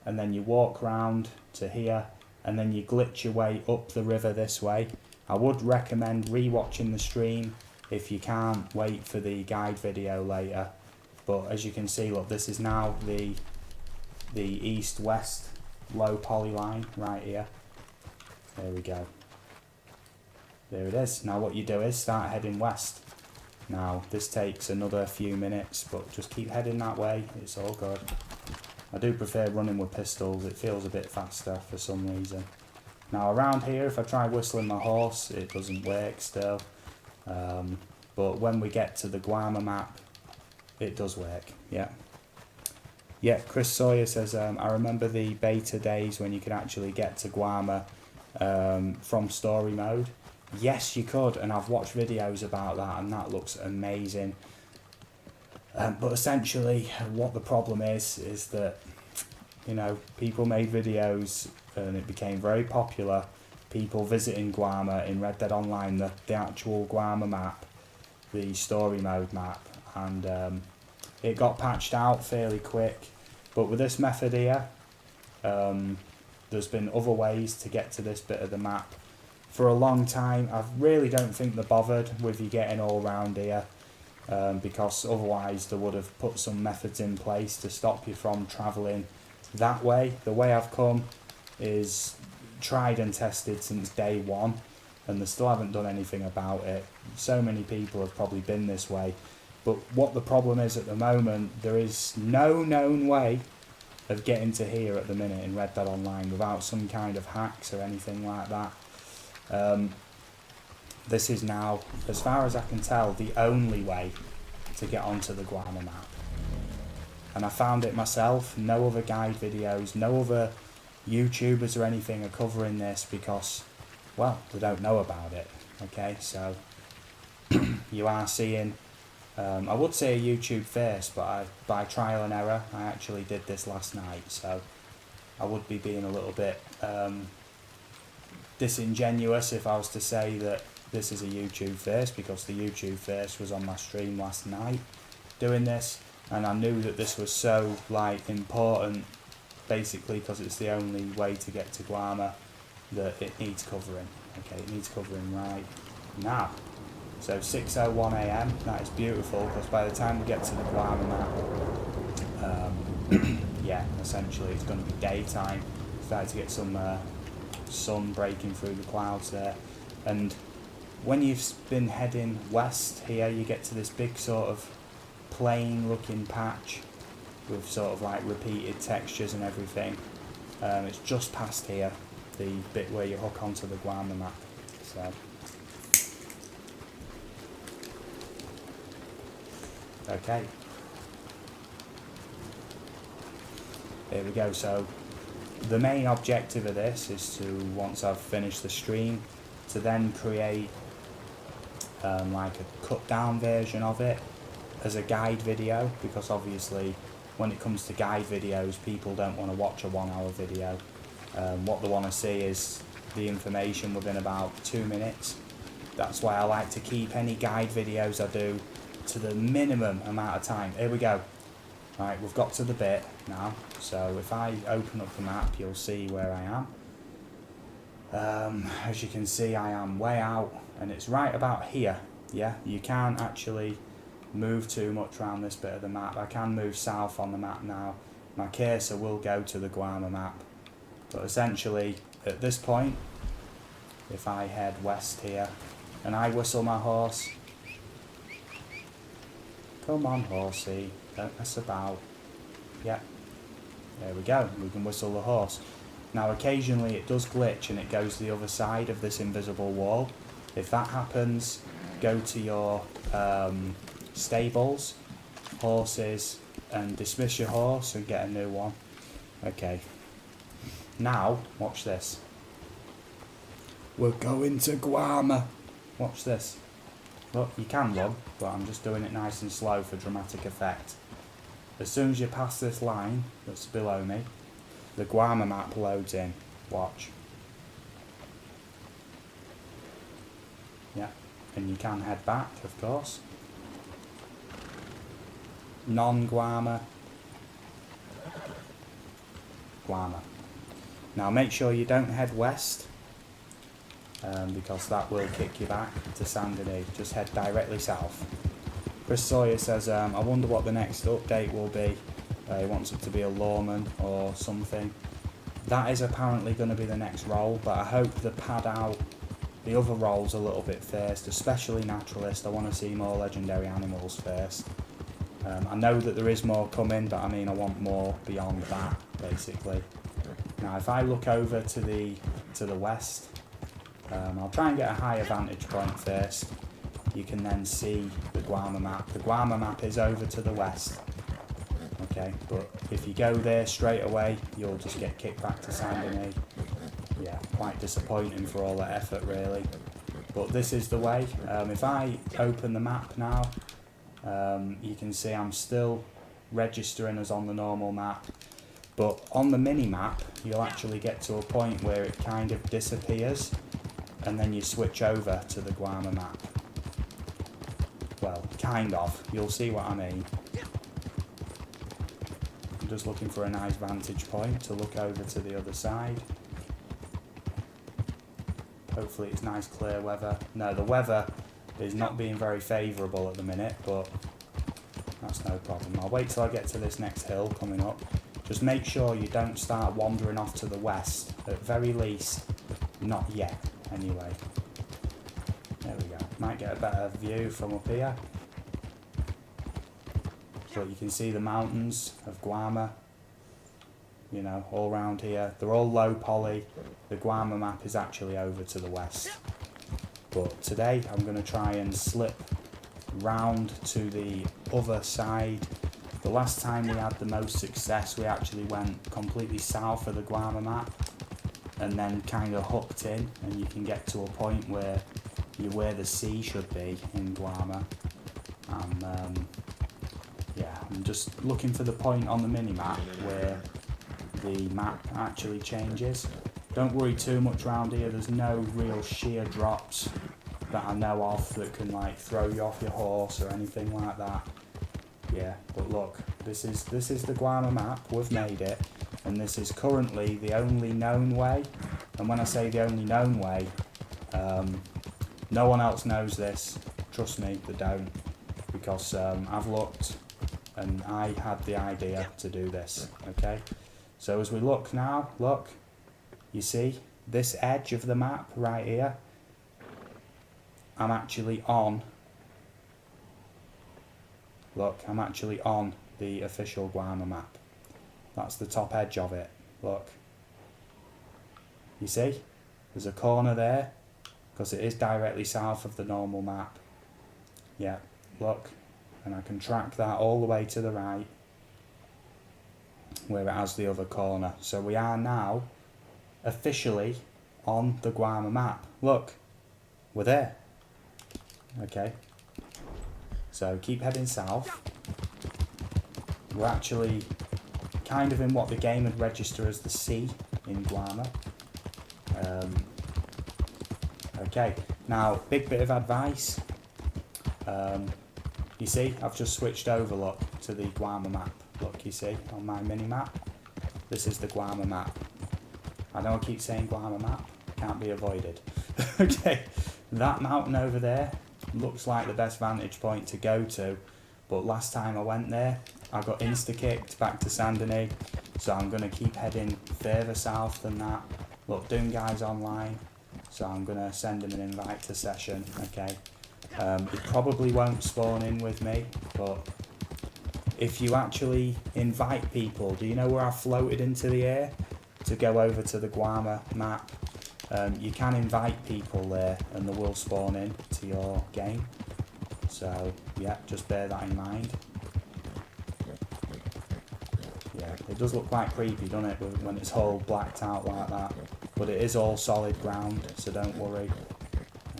and then you walk round to here and then you glitch your way up the river this way. I would recommend re-watching the stream if you can't wait for the guide video later. But as you can see, look, this is now the east-west low poly line right here. There we go. There it is. Now what you do is start heading west. Now this takes another few minutes, but just keep heading that way. It's all good. I do prefer running with pistols. It feels a bit faster for some reason. Now around here, if I try whistling my horse, it doesn't work still. But when we get to the Guarma map, it does work. Yeah. Yeah, Chris Sawyer says, I remember the beta days when you could actually get to Guarma from story mode. Yes, you could, and I've watched videos about that, and that looks amazing. But essentially, what the problem is that, people made videos and it became very popular, people visiting Guarma in Red Dead Online, the actual Guarma map, the story mode map, and it got patched out fairly quick. But with this method here, there's been other ways to get to this bit of the map. For a long time, I really don't think they're bothered with you getting all round here, because otherwise they would have put some methods in place to stop you from travelling that way. The way I've come is tried and tested since day one, and they still haven't done anything about it. So many people have probably been this way, but what the problem is at the moment, there is no known way of getting to here at the minute in Red Dead Online without some kind of hacks or anything like that. This is now, as far as I can tell, the only way to get onto the Guarma map. And I found it myself. No other guide videos, no other YouTubers or anything are covering this because, well, they don't know about it. Okay, so you are seeing, I would say a YouTube first, but by trial and error, I actually did this last night, so I would be being a little bit disingenuous if I was to say that this is a YouTube first, because the YouTube first was on my stream last night doing this, and I knew that this was so important, basically because it's the only way to get to Guarma, that it needs covering. Okay, it needs covering right now. So 6:01 AM, that is beautiful, because by the time we get to the Guarma map, yeah, essentially it's going to be daytime. Starting to get some sun breaking through the clouds there, and when you've been heading west here, you get to this big sort of plain looking patch with sort of like repeated textures and everything. It's just past here, the bit where you hook onto the Guarma map. So okay, here we go. So the main objective of this is to, once I've finished the stream, to then create like a cut down version of it as a guide video, because obviously when it comes to guide videos, people don't want to watch a 1 hour video. What they want to see is the information within about 2 minutes. That's why I like to keep any guide videos I do to the minimum amount of time. Here we go. Right, we've got to the bit now, so if I open up the map, you'll see where I am. As you can see, I am way out, and it's right about here. Yeah, you can't actually move too much around this bit of the map. I can move south on the map now. My cursor will go to the Guarma map, but essentially at this point, if I head west here and I whistle my horse, come on horsey, don't mess about. Yeah, there we go, we can whistle the horse. Now occasionally it does glitch and it goes to the other side of this invisible wall. If that happens, go to your stables, horses, and dismiss your horse and get a new one. Okay, now watch this. We're going to Guarma. Watch this. Look, you can run, but I'm just doing it nice and slow for dramatic effect. As soon as you pass this line that's below me, the Guarma map loads in. Watch. Yeah, and you can head back, of course. Non-Guarma. Guarma. Now make sure you don't head west, because that will kick you back to Sandony. Just head directly south. Chris Sawyer says, I wonder what the next update will be. He wants it to be a lawman or something. That is apparently going to be the next role, but I hope they pad out the other roles a little bit first, especially naturalist. I want to see more legendary animals first. I know that there is more coming, but I mean I want more beyond that, basically. Now if I look over to the west, I'll try and get a higher vantage point first. You can then see the Guarma map. The Guarma map is over to the west. Okay, but if you go there straight away, you'll just get kicked back to Sandony. Yeah, quite disappointing for all that effort really. But this is the way. If I open the map now, you can see I'm still registering as on the normal map. But on the mini-map, you'll actually get to a point where it kind of disappears, and then you switch over to the Guarma map. Well, kind of. You'll see what I mean. I'm just looking for a nice vantage point to look over to the other side. Hopefully it's nice clear weather. No, the weather is not being very favourable at the minute, but that's no problem. I'll wait till I get to this next hill coming up. Just make sure you don't start wandering off to the west. At very least, not yet, anyway. There we go. Might get a better view from up here. But you can see the mountains of Guarma, you know, all around here. They're all low poly. The Guarma map is actually over to the west. But today I'm going to try and slip round to the other side. The last time we had the most success, we actually went completely south of the Guarma map and then kind of hooked in, and you can get to a point where you're where the sea should be in Guarma. And yeah, I'm just looking for the point on the mini-map where the map actually changes. Don't worry too much around here, there's no real sheer drops that I know of that can like throw you off your horse or anything like that. Yeah, but look, this is the Guarma map, we've made it, and this is currently the only known way. And when I say the only known way, no one else knows this, trust me, they don't, because I've looked and I had the idea to do this, okay? So as we look now, look, you see this edge of the map right here, I'm actually on. Look, I'm actually on the official Guarma map. That's the top edge of it. Look. You see? There's a corner there, because it is directly south of the normal map. Yeah, look. And I can track that all the way to the right, where it has the other corner. So we are now officially on the Guarma map. Look, we're there. Okay. So keep heading south. We're actually kind of in what the game would register as the sea in Guarma. Okay, now big bit of advice. You see, I've just switched over, look, to the Guarma map. Look, you see, on my mini-map. This is the Guarma map. I know I keep saying Guarma map, can't be avoided. Okay, that mountain over there looks like the best vantage point to go to, but last time I went there I got insta-kicked back to Saint-Denis, so I'm going to keep heading further south than that. Look, Doom Guy's online, so I'm going to send him an invite to session, okay? He probably won't spawn in with me, but if you actually invite people, do you know where I floated into the air to go over to the Guarma map? You can invite people there and they will spawn in to your game. So yeah, just bear that in mind. Yeah, it does look quite creepy, doesn't it, when it's all blacked out like that. But it is all solid ground, so don't worry.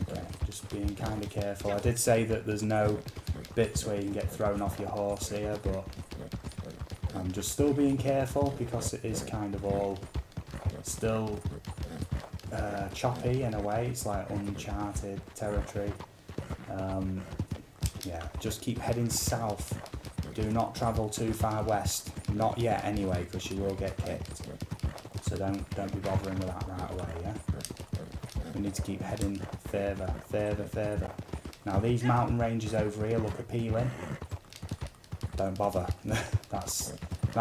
Okay, just being kind of careful. I did say that there's no bits where you can get thrown off your horse here, but I'm just still being careful because it is kind of all still choppy in a way. It's like uncharted territory. Yeah, just keep heading south. Do not travel too far west. Not yet anyway, because you will get kicked. So don't be bothering with that right away, yeah? We need to keep heading further. Now these mountain ranges over here look appealing. Don't bother. That's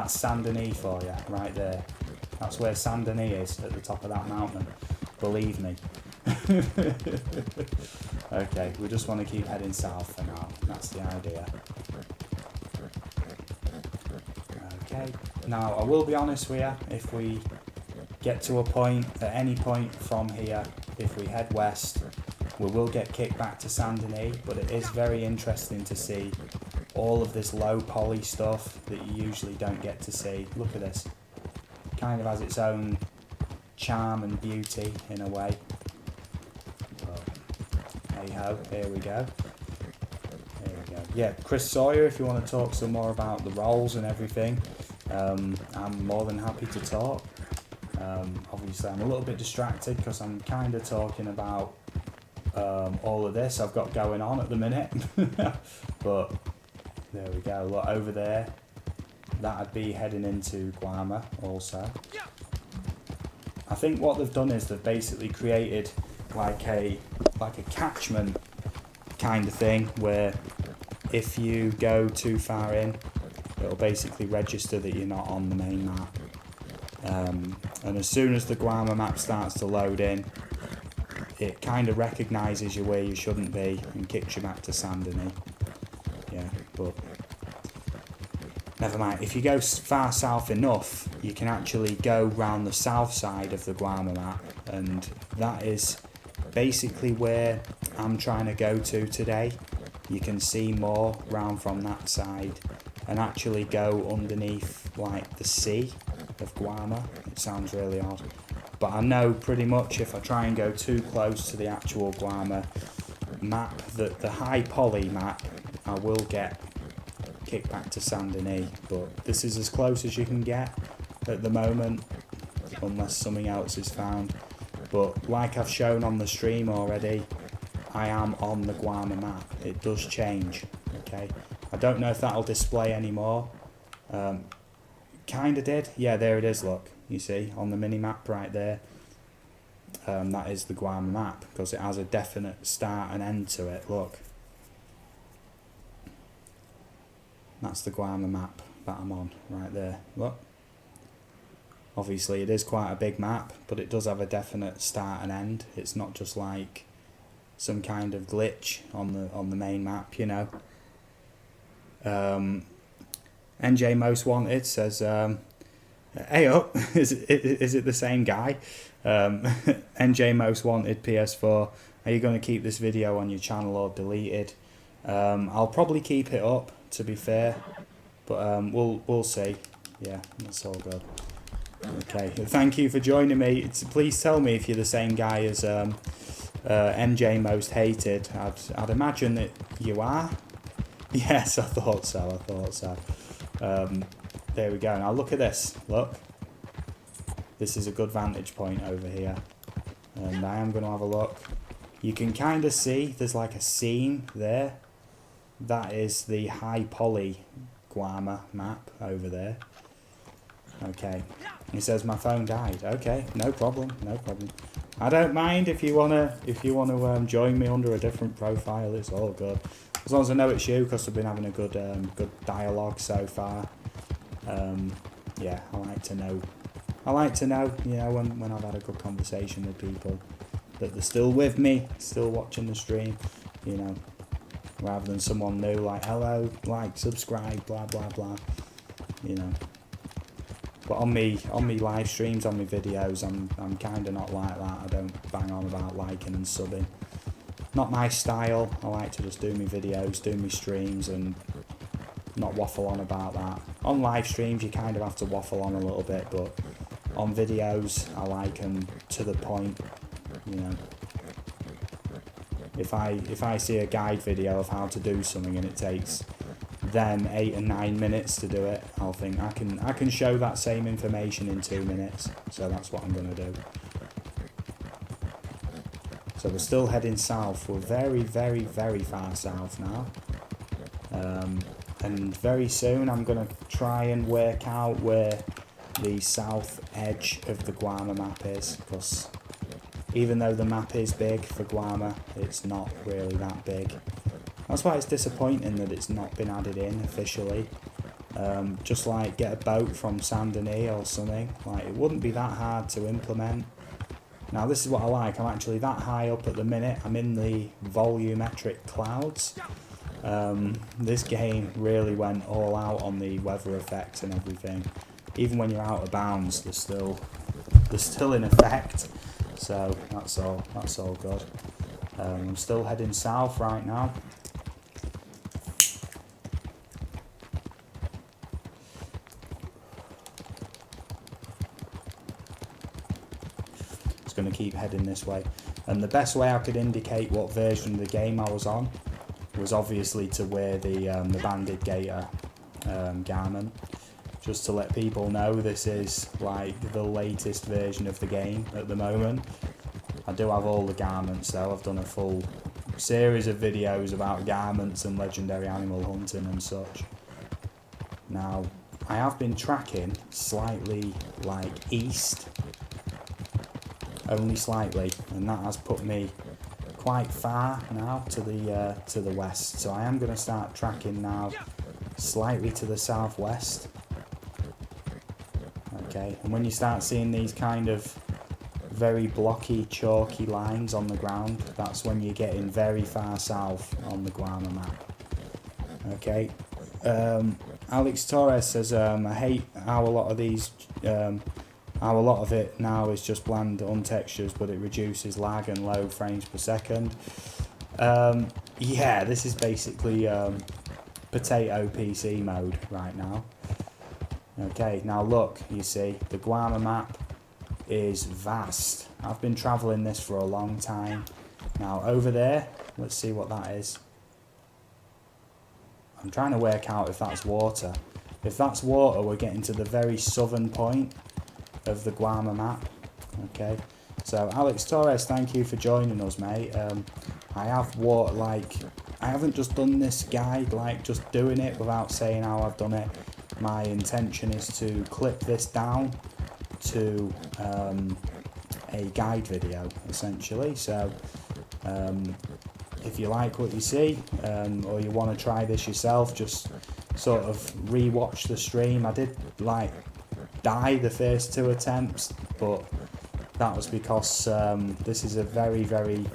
Saint-Denis for you, right there. That's where Saint-Denis is, at the top of that mountain. Believe me. Okay, we just want to keep heading south for now. That's the idea. Okay, now I will be honest with you, if we get to a point, at any point from here, if we head west, we will get kicked back to Saint-Denis, but it is very interesting to see all of this low poly stuff that you usually don't get to see. Look at this. Kind of has its own charm and beauty in a way. Hey ho, here we go. Here we go. Yeah, Chris Sawyer, if you want to talk some more about the roles and everything, I'm more than happy to talk. Obviously I'm a little bit distracted because I'm kind of talking about all of this I've got going on at the minute. But there we go, look over there, that'd be heading into Guarma also. I think what they've done is they've basically created like a catchment kind of thing where if you go too far in, it'll basically register that you're not on the main map. And as soon as the Guarma map starts to load in, it kind of recognises you where you shouldn't be and kicks you back to Sandony. Yeah, but never mind. If you go far south enough, you can actually go round the south side of the Guarma map, and that is basically where I'm trying to go to today. You can see more round from that side and actually go underneath like the sea of Guarma. It sounds really odd, but I know pretty much if I try and go too close to the actual Guarma map, the high poly map, I will get kicked back to Sandony. But this is as close as you can get at the moment, unless something else is found. But like I've shown on the stream already, I am on the Guarma map. It does change, okay? I don't know if that'll display anymore. Kinda did. Yeah, there it is, look. You see, on the mini-map right there. That is the Guarma map, because it has a definite start and end to it, look. That's the Guarma map that I'm on, right there, look. Obviously it is quite a big map, but it does have a definite start and end. It's not just like some kind of glitch on the main map, you know. NJ Most Wanted says, hey up, is it the same guy? NJ Most Wanted PS4, are you going to keep this video on your channel or delete it? I'll probably keep it up, to be fair, but we'll see. Yeah, that's all good. Okay, thank you for joining me. Please tell me if you're the same guy as NJ Most Hated. I'd imagine that you are. Yes, I thought so. There we go. Now look at this. Look. This is a good vantage point over here. And I am going to have a look. You can kind of see there's like a scene there. That is the high poly Guarma map over there. Okay. He says my phone died. Okay, no problem. I don't mind if you wanna join me under a different profile. It's all good. As long as I know it's you, because I've been having a good dialogue so far. Yeah, I like to know, you know, when I've had a good conversation with people, that they're still with me, still watching the stream, you know, rather than someone new like, hello, like, subscribe, blah, blah, blah, you know. But on me live streams, on me videos, I'm kind of not like that. I don't bang on about liking and subbing. Not my style. I like to just do me videos, do me streams, and not waffle on about that. On live streams, you kind of have to waffle on a little bit, but on videos, I like them to the point, you know. If I see a guide video of how to do something and it takes them 8 and 9 minutes to do it, I'll think I can show that same information in 2 minutes. So that's what I'm going to do. So we're still heading south. We're very, very, very far south now. And very soon I'm going to try and work out where the south edge of the Guarma map is, because even though the map is big for Guarma, it's not really that big. That's why it's disappointing that it's not been added in officially. Just like get a boat from Sandony or something. Like, it wouldn't be that hard to implement. Now this is what I like. I'm actually that high up at the minute. I'm in the volumetric clouds. This game really went all out on the weather effects and everything. Even when you're out of bounds, they're still in effect. So that's all good. I'm still heading south right now. Going to keep heading this way, and the best way I could indicate what version of the game I was on was obviously to wear the banded gator garment, just to let people know this is like the latest version of the game at the moment. I do have all the garments though. I've done a full series of videos about garments and legendary animal hunting and such. Now, I have been tracking slightly like east, only slightly, and that has put me quite far now to the west. So I am going to start tracking now slightly to the southwest. Okay, and when you start seeing these kind of very blocky, chalky lines on the ground, that's when you're getting very far south on the Guarma map. Okay, Alex Torres says, I hate how a lot of these, how a lot of it now is just bland untextures, but it reduces lag and low frames per second. Yeah, this is basically potato PC mode right now. Okay, now look, you see, the Guarma map is vast. I've been travelling this for a long time. Now over there, let's see what that is. I'm trying to work out if that's water. If that's water, we're getting to the very southern point of the Guarma map. Okay, so Alex Torres, thank you for joining us, mate. I have I haven't just done this guide like just doing it without saying how I've done it. My intention is to clip this down to a guide video essentially. So if you like what you see, or you want to try this yourself, just sort of re-watch the stream. I did like die the first 2 attempts, but that was because this is a very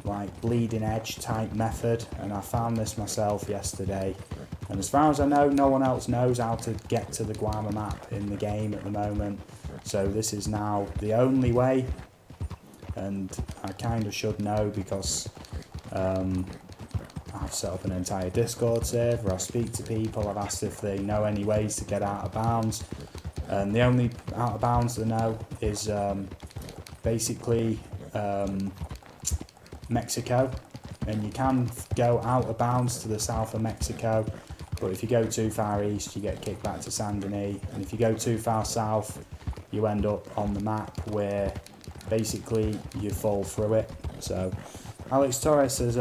like bleeding edge type method, and I found this myself yesterday, and as far as I know, no one else knows how to get to the Guarma map in the game at the moment, so this is now the only way, and I kind of should know because I've set up an entire Discord server. I speak to people, I've asked if they know any ways to get out of bounds, and the only out of bounds they know is basically Mexico, and you can go out of bounds to the south of Mexico, but if you go too far east you get kicked back to Saint Denis, and if you go too far south you end up on the map where basically you fall through it. So Alex Torres says,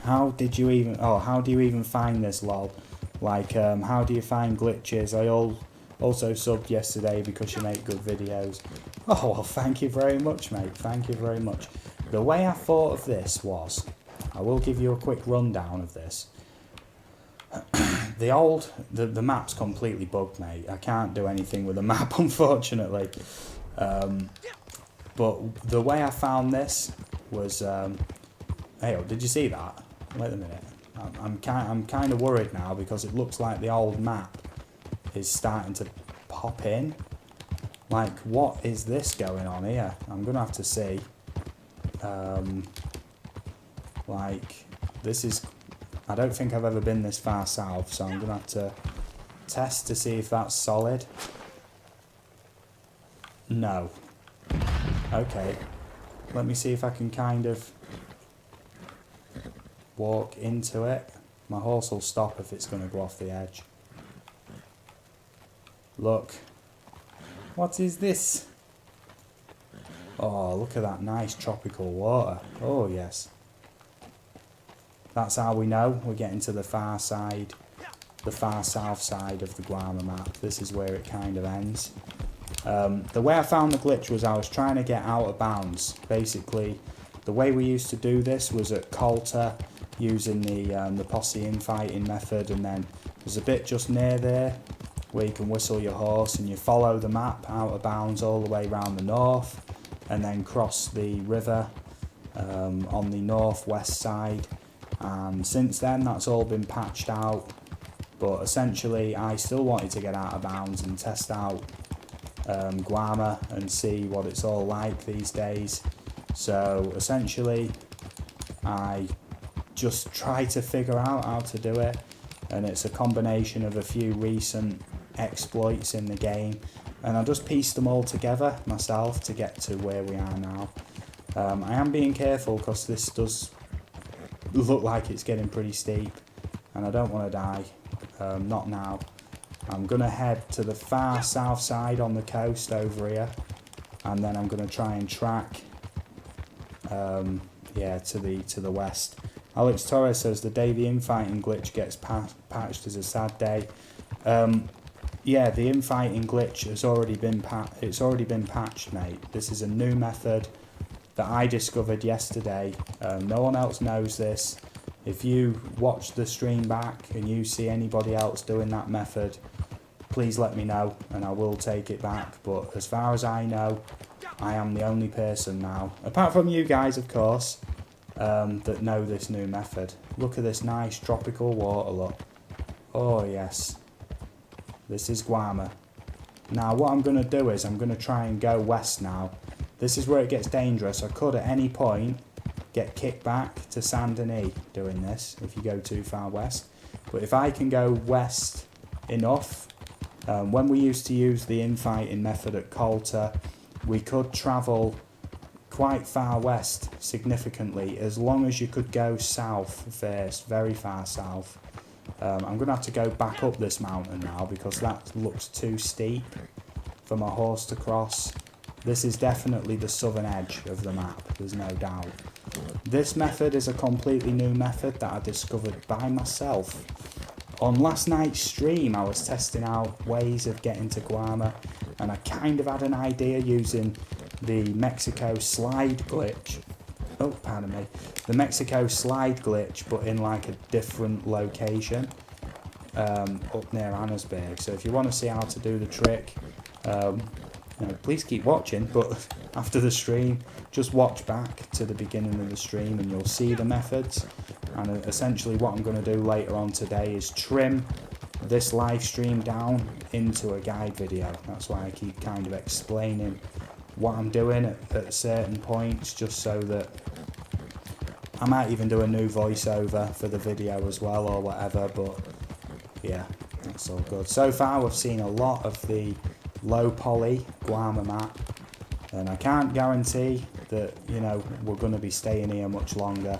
how do you even find this, lol? Like, how do you find glitches? I also subbed yesterday because you make good videos. Oh, well, thank you very much, mate. Thank you very much. The way I thought of this was, I will give you a quick rundown of this. The map's completely bugged, mate. I can't do anything with the map, unfortunately. But the way I found this was, hey, did you see that? Wait a minute. I'm kind of worried now because it looks like the old map is starting to pop in. Like, what is this going on here? I'm gonna have to see. Like, this is, I don't think I've ever been this far south, so I'm gonna have to test to see if that's solid. No. Okay. Let me see if I can kind of walk into it. My horse will stop if it's going to go off the edge. Look. What is this? Oh, look at that nice tropical water. Oh, yes. That's how we know we're getting to the far side, the far south side of the Guarma map. This is where it kind of ends. The way I found the glitch was I was trying to get out of bounds. Basically, the way we used to do this was at Coulter, using the posse infighting method, and then there's a bit just near there where you can whistle your horse and you follow the map out of bounds all the way around the north, and then cross the river on the northwest side. And since then that's all been patched out, but essentially I still wanted to get out of bounds and test out Guarma and see what it's all like these days. So essentially I just try to figure out how to do it, and it's a combination of a few recent exploits in the game, and I just pieced them all together myself to get to where we are now. I am being careful because this does look like it's getting pretty steep and I don't want to die, not now. I'm going to head to the far south side on the coast over here, and then I'm going to try and track yeah, to the west. Alex Torres says the day the infighting glitch gets patched is a sad day. Yeah, the infighting glitch has already been patched, mate. This is a new method that I discovered yesterday. No one else knows this. If you watch the stream back and you see anybody else doing that method, please let me know and I will take it back. But as far as I know, I am the only person now, apart from you guys of course, that know this new method. Look at this nice tropical water, look. Oh yes. This is Guarma. Now what I'm going to do is I'm going to try and go west now. This is where it gets dangerous. I could at any point get kicked back to Saint Denis doing this if you go too far west. But if I can go west enough, when we used to use the infighting method at Coulter, we could travel quite far west significantly as long as you could go south first, very far south. I'm going to have to go back up this mountain now because that looks too steep for my horse to cross. This is definitely the southern edge of the map, there's no doubt. This method is a completely new method that I discovered by myself. On last night's stream I was testing out ways of getting to Guarma, and I kind of had an idea using the Mexico slide glitch. Oh, pardon me. The Mexico slide glitch, but in like a different location, up near Annesburg. So if you want to see how to do the trick, you know, please keep watching, but after the stream, just watch back to the beginning of the stream and you'll see the methods. And essentially what I'm going to do later on today is trim this live stream down into a guide video. That's why I keep kind of explaining what I'm doing at certain points, just so that I might even do a new voiceover for the video as well or whatever. But yeah, that's all good. So far we've seen a lot of the low poly Guarma map, and I can't guarantee that, you know, we're going to be staying here much longer,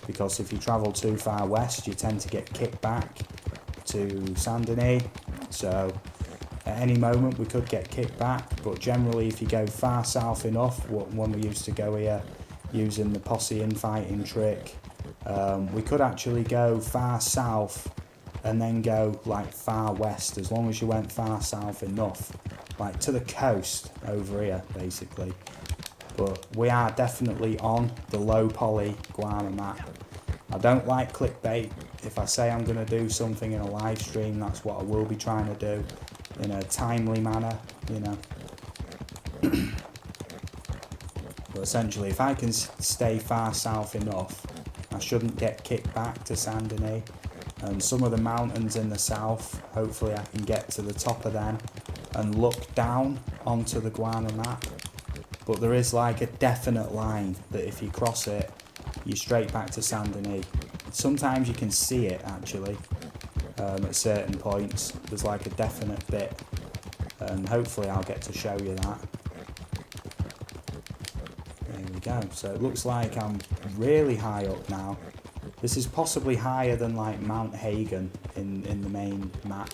because if you travel too far west you tend to get kicked back to Saint Denis. So at any moment we could get kicked back, but generally if you go far south enough, when we used to go here using the posse infighting trick, we could actually go far south and then go like far west, as long as you went far south enough, like to the coast over here basically. But we are definitely on the low poly Guarma map. I don't like clickbait. If I say I'm going to do something in a live stream, that's what I will be trying to do in a timely manner, you know. But essentially, if I can stay far south enough, I shouldn't get kicked back to Saint Denis. And some of the mountains in the south, hopefully I can get to the top of them and look down onto the Guarma map. But there is like a definite line that if you cross it, you're straight back to Saint Denis. Sometimes you can see it actually at certain points. There's like a definite bit, and hopefully I'll get to show you that. There we go. So it looks like I'm really high up now. This is possibly higher than like Mount Hagen in the main map.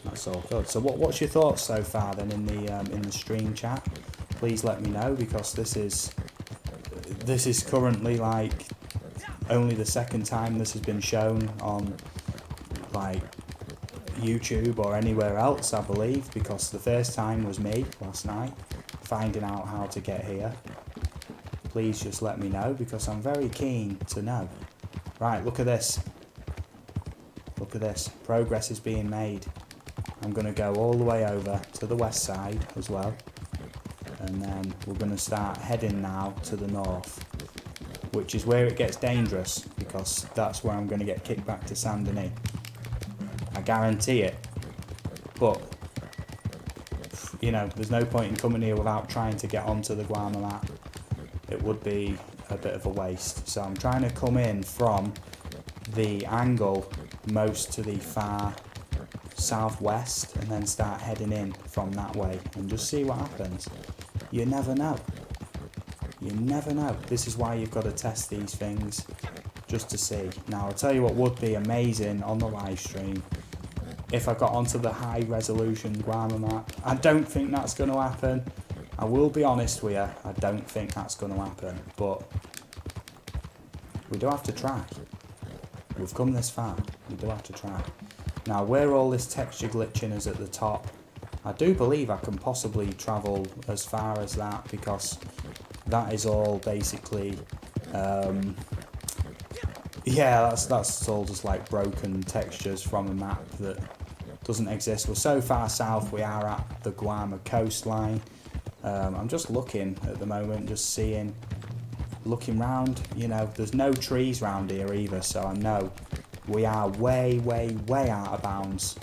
That's all good. So what's your thoughts so far then in the stream chat? Please let me know, because this is currently like only the second time this has been shown on like YouTube or anywhere else, I believe, because the first time was me last night finding out how to get here. Please just let me know, because I'm very keen to know. Right, look at this. Look at this. Progress is being made. I'm going to go all the way over to the west side as well. And then we're going to start heading now to the north, which is where it gets dangerous, because that's where I'm going to get kicked back to Saint Denis. I guarantee it. But, you know, there's no point in coming here without trying to get onto the Guarma map. It would be a bit of a waste. So I'm trying to come in from the angle most to the far southwest and then start heading in from that way and just see what happens. You never know. You never know. This is why you've got to test these things, just to see. Now I'll tell you what would be amazing on the live stream if I got onto the high resolution Guarma map. I don't think that's going to happen. I will be honest with you, I don't think that's going to happen, but we do have to try. We've come this far, we do have to try. Now, where all this texture glitching is at the top, I do believe I can possibly travel as far as that, because that is all basically, yeah, that's all just like broken textures from a map that doesn't exist. We're so far south, we are at the Guarma coastline. I'm just looking at the moment, just looking round, you know, there's no trees round here either, so I know we are way, way, way out of bounds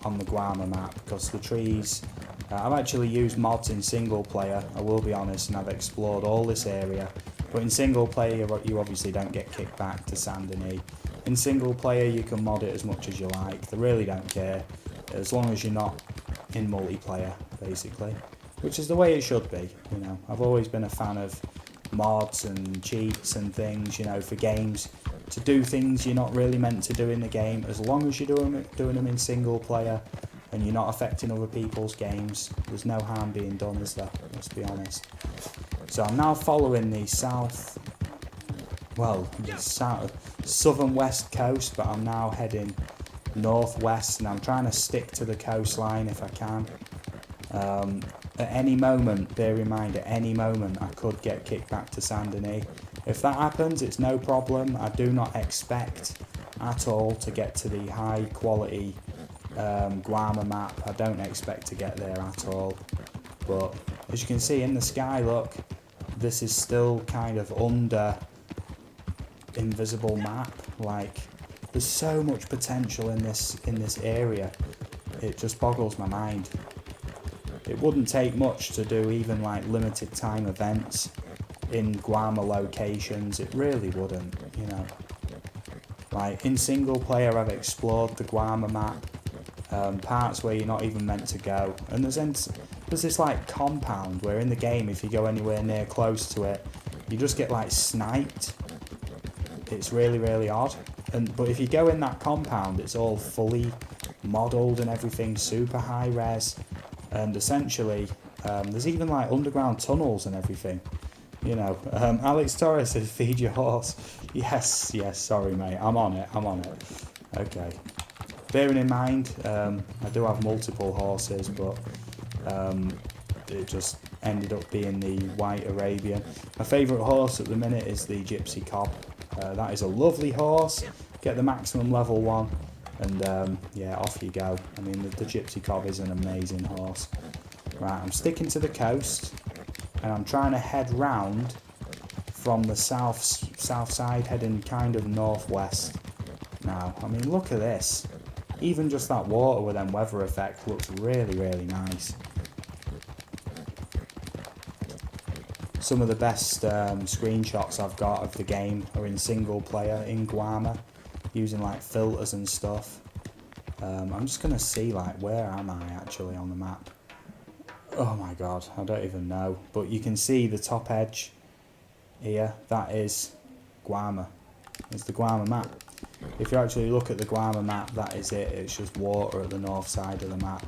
on the Guarma map, because the trees, I've actually used mods in single player, I will be honest, and I've explored all this area, but in single player you obviously don't get kicked back to Saint Denis. In single player you can mod it as much as you like, they really don't care, as long as you're not in multiplayer, basically. Which is the way it should be, you know. I've always been a fan of mods and cheats and things, you know, for games to do things you're not really meant to do in the game. As long as you're doing them in single player and you're not affecting other people's games, there's no harm being done, is there? Let's be honest. So I'm now following the southern west coast, but I'm now heading northwest, and I'm trying to stick to the coastline if I can. At any moment, bear in mind, at any moment I could get kicked back to Saint Denis. If that happens, it's no problem. I do not expect at all to get to the high quality Guarma map. I don't expect to get there at all. But as you can see in the sky, look, this is still kind of under invisible map. Like, there's so much potential in this area. It just boggles my mind. It wouldn't take much to do even like limited time events in Guarma locations. It really wouldn't, you know. Like in single player I've explored the Guarma map, parts where you're not even meant to go. And there's this like compound where in the game if you go anywhere near close to it, you just get like sniped. It's really, really odd. But if you go in that compound, it's all fully modelled and everything, super high res. And essentially, there's even like underground tunnels and everything, you know. Alex Torres says, feed your horse. Yes, sorry mate, I'm on it. Okay. Bearing in mind, I do have multiple horses, but it just ended up being the White Arabian. My favourite horse at the minute is the Gypsy Cob. That is a lovely horse. Get the maximum level 1. And yeah, off you go. I mean, the Gypsy Cob is an amazing horse. Right, I'm sticking to the coast, and I'm trying to head round from the south side, heading kind of northwest. Now, I mean, look at this. Even just that water with them weather effect looks really, really nice. Some of the best screenshots I've got of the game are in single player in Guarma, using like filters and stuff. I'm just gonna see like where am I actually on the map. Oh my god, I don't even know, but you can see the top edge here, that is Guarma. It's the Guarma map. If you actually look at the Guarma map, that is it. It's just water at the north side of the map.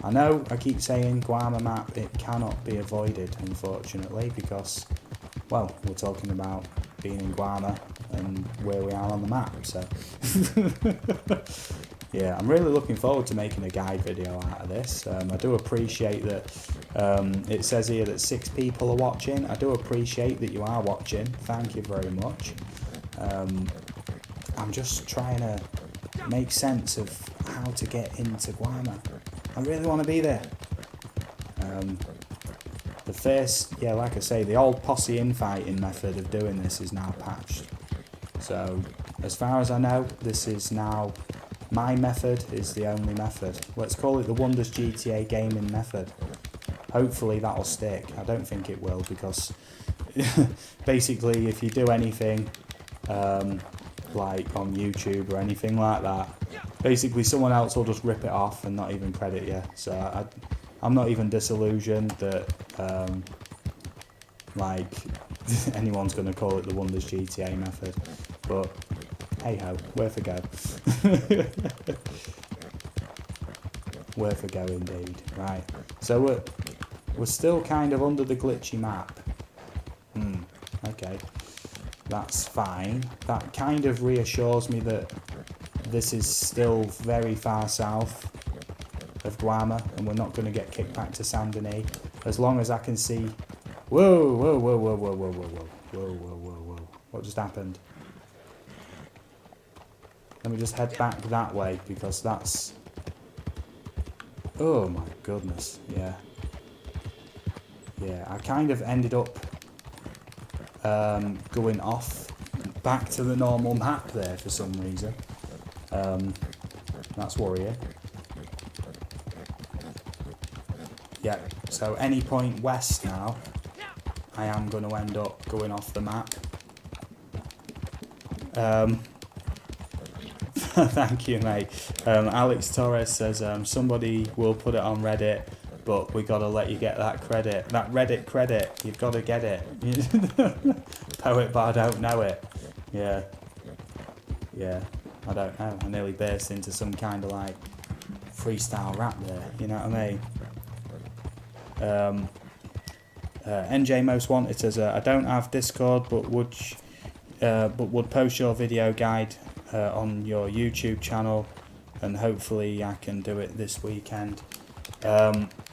I know I keep saying Guarma map, it cannot be avoided unfortunately, because, well, we're talking about being in Guarma and where we are on the map, so yeah, I'm really looking forward to making a guide video out of this. I do appreciate that it says here that 6 people are watching. I do appreciate that you are watching, thank you very much. I'm just trying to make sense of how to get into Guarma. I really want to be there. The first, yeah, like I say, the old posse infighting method of doing this is now patched. So, as far as I know, this is now, my method is the only method. Let's call it the Wonders GTA gaming method. Hopefully that'll stick. I don't think it will, because basically if you do anything like on YouTube or anything like that, basically someone else will just rip it off and not even credit you. So I'm not even disillusioned that like anyone's going to call it the Wonders GTA method. But hey ho, worth a go. Worth a go indeed. Right, so we're still kind of under the glitchy map. Okay, that's fine. That kind of reassures me that this is still very far south of Guarma, and we're not going to get kicked back to Saint Denis, as long as I can see... Whoa, whoa, whoa, whoa, whoa, whoa, whoa, whoa, whoa, whoa, whoa, whoa. What just happened? Let me just head back that way, because that's... Oh my goodness, yeah. Yeah, I kind of ended up going off back to the normal map there for some reason. That's worrying. Yeah, so any point west now, I am going to end up going off the map. Thank you, mate. Alex Torres says, somebody will put it on Reddit, but we got to let you get that credit. That Reddit credit, you've got to get it. Poet, but I don't know it. Yeah. Yeah, I don't know. I nearly burst into some kind of like freestyle rap there, you know what I mean? NJ Most Wanted says, I don't have Discord, but would post your video guide on your YouTube channel, and hopefully I can do it this weekend.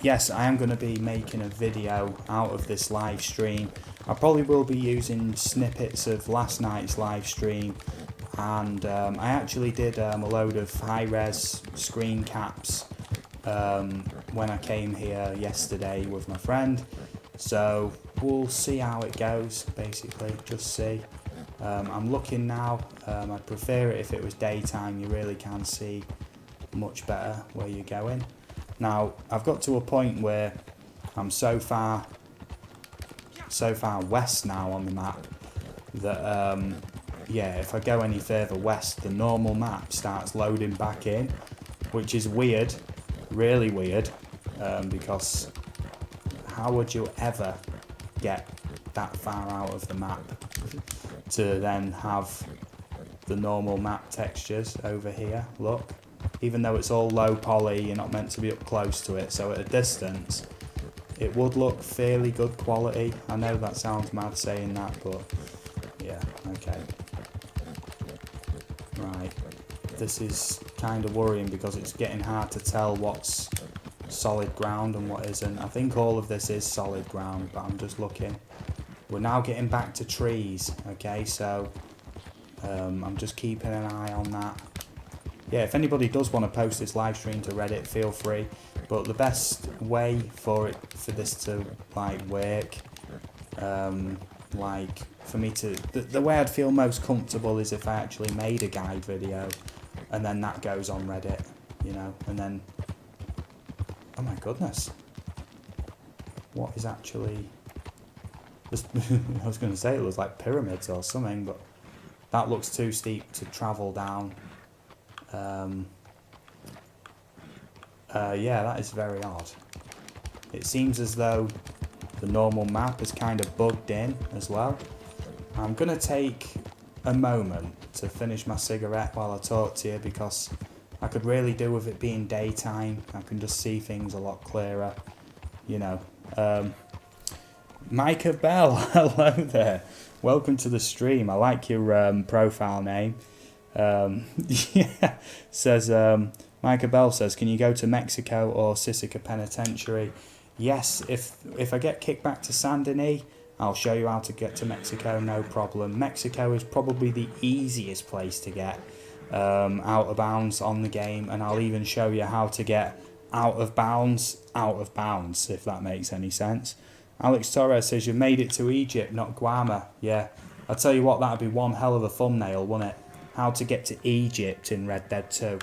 Yes, I am going to be making a video out of this live stream. I probably will be using snippets of last night's live stream, and I actually did a load of high-res screen caps when I came here yesterday with my friend, so we'll see how it goes, basically, just see. I'm looking now. I'd prefer it if it was daytime. You really can see much better where you're going. Now, I've got to a point where I'm so far west now on the map that, yeah, if I go any further west, the normal map starts loading back in, which is weird, really weird, because how would you ever get that far out of the map to then have the normal map textures over here? Look, even though it's all low poly, you're not meant to be up close to it, so at a distance it would look fairly good quality. I know that sounds mad saying that, but yeah, okay. Right, this is kind of worrying because it's getting hard to tell what's solid ground and what isn't. I think all of this is solid ground, but I'm just looking. We're now getting back to trees, okay, so I'm just keeping an eye on that. Yeah, if anybody does want to post this live stream to Reddit, feel free, but the best way for this to like work, like for me to, the way I'd feel most comfortable is if I actually made a guide video and then that goes on Reddit, you know, and then, oh my goodness, what is actually... I was going to say it was like pyramids or something, but that looks too steep to travel down. Yeah, that is very odd. It seems as though the normal map is kind of bugged in as well. I'm going to take a moment to finish my cigarette while I talk to you, because I could really do with it being daytime. I can just see things a lot clearer, you know. Micah Bell, hello there. Welcome to the stream. I like your profile name. Yeah, says Micah Bell says, can you go to Mexico or Sisika Penitentiary? Yes, if I get kicked back to Saint Denis, I'll show you how to get to Mexico, no problem. Mexico is probably the easiest place to get out of bounds on the game, and I'll even show you how to get out of bounds, if that makes any sense. Alex Torres says, you made it to Egypt, not Guarma. Yeah, I'll tell you what, that'd be one hell of a thumbnail, wouldn't it? How to get to Egypt in Red Dead 2.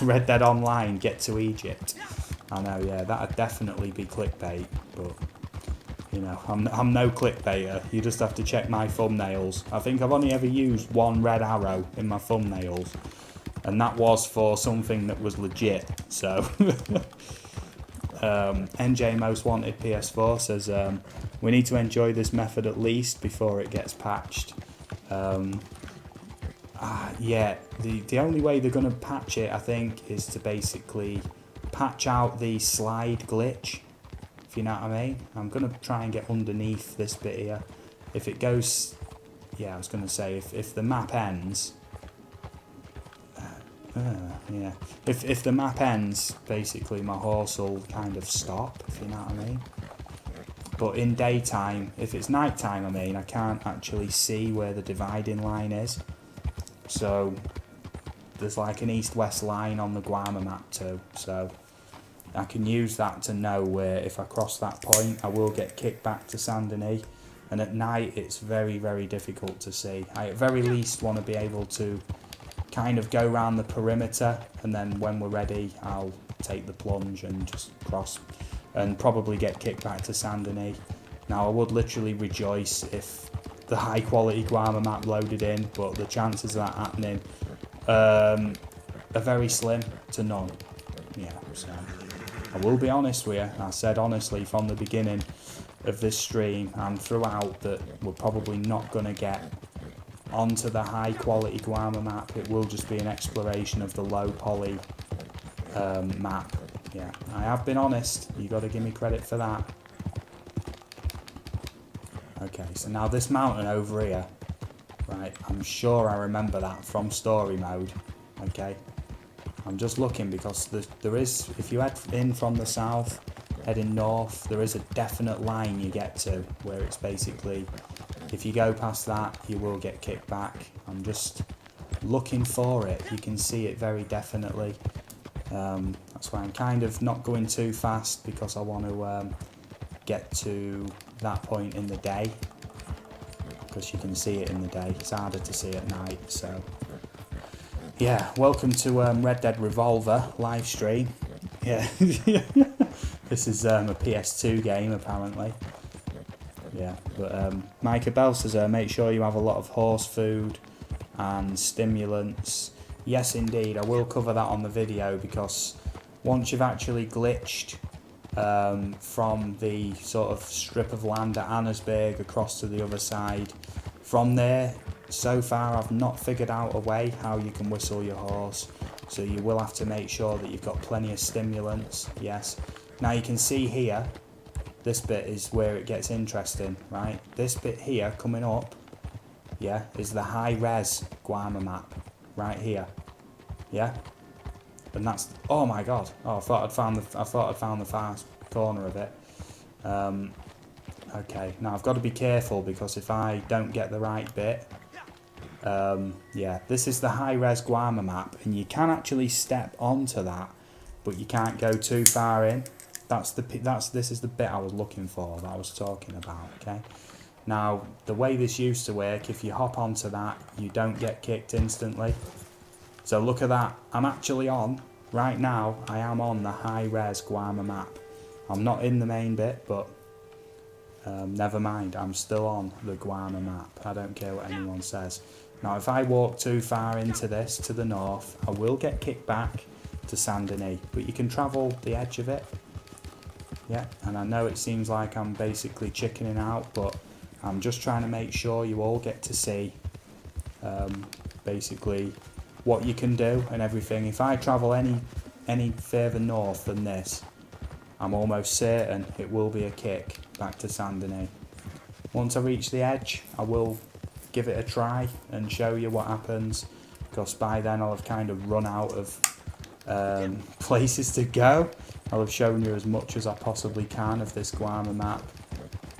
Red Dead Online, get to Egypt. I know, yeah, that'd definitely be clickbait, but, you know, I'm no clickbaiter. You just have to check my thumbnails. I think I've only ever used one red arrow in my thumbnails, and that was for something that was legit, so... NJ Most Wanted PS4 says, we need to enjoy this method at least before it gets patched. Yeah, the only way they're going to patch it, I think, is to basically patch out the slide glitch, if you know what I mean. I'm going to try and get underneath this bit here. If it goes... Yeah, I was going to say, if the map ends... yeah. If the map ends, basically my horse will kind of stop, if you know what I mean. But in daytime, if it's nighttime, I mean, I can't actually see where the dividing line is. So there's like an east-west line on the Guarma map too. So I can use that to know where if I cross that point, I will get kicked back to Saint Denis. And at night, it's very, very difficult to see. I at very least want to be able to kind of go around the perimeter, and then when we're ready, I'll take the plunge and just cross and probably get kicked back to Saint Denis. Now, I would literally rejoice if the high quality Guarma map loaded in, but the chances of that happening are very slim to none. Yeah, so I will be honest with you. I said honestly from the beginning of this stream and throughout that we're probably not going to get onto the high quality Guarma map. It will just be an exploration of the low poly map. Yeah, I have been honest. You got to give me credit for that. Okay, so now this mountain over here, right, I'm sure I remember that from story mode. Okay, I'm just looking because there is, if you head in from the south, heading north, there is a definite line you get to where it's basically, if you go past that, you will get kicked back. I'm just looking for it. You can see it very definitely. That's why I'm kind of not going too fast, because I want to get to that point in the day, because you can see it in the day. It's harder to see at night. So yeah, welcome to Red Dead Revolver live stream. Yeah. This is a PS2 game apparently. Yeah, but Micah Bell says make sure you have a lot of horse food and stimulants. Yes indeed, I will cover that on the video, because once you've actually glitched from the sort of strip of land at Annesburg across to the other side, from there, so far I've not figured out a way how you can whistle your horse, so you will have to make sure that you've got plenty of stimulants. Yes, now you can see here, this bit is where it gets interesting, right? This bit here coming up, yeah, is the high res Guarma map, right here, yeah. And that's, oh my god, oh, I thought I'd found the fast corner of it. Okay, now I've got to be careful, because if I don't get the right bit, yeah, this is the high res Guarma map, and you can actually step onto that, but you can't go too far in. This is the bit I was looking for, that I was talking about. Okay, now the way this used to work, if you hop onto that, you don't get kicked instantly. So look at that, I'm actually on, right now, I am on the high res Guarma map. I'm not in the main bit, but never mind, I'm still on the Guarma map. I don't care what anyone says. Now if I walk too far into this, to the north, I will get kicked back to Saint Denis, but you can travel the edge of it. Yeah, and I know it seems like I'm basically chickening out, but I'm just trying to make sure you all get to see basically what you can do and everything. If I travel any further north than this, I'm almost certain it will be a kick back to Saint Denis. Once I reach the edge, I will give it a try and show you what happens, because by then I'll have kind of run out of places to go. I'll have shown you as much as I possibly can of this Guarma map.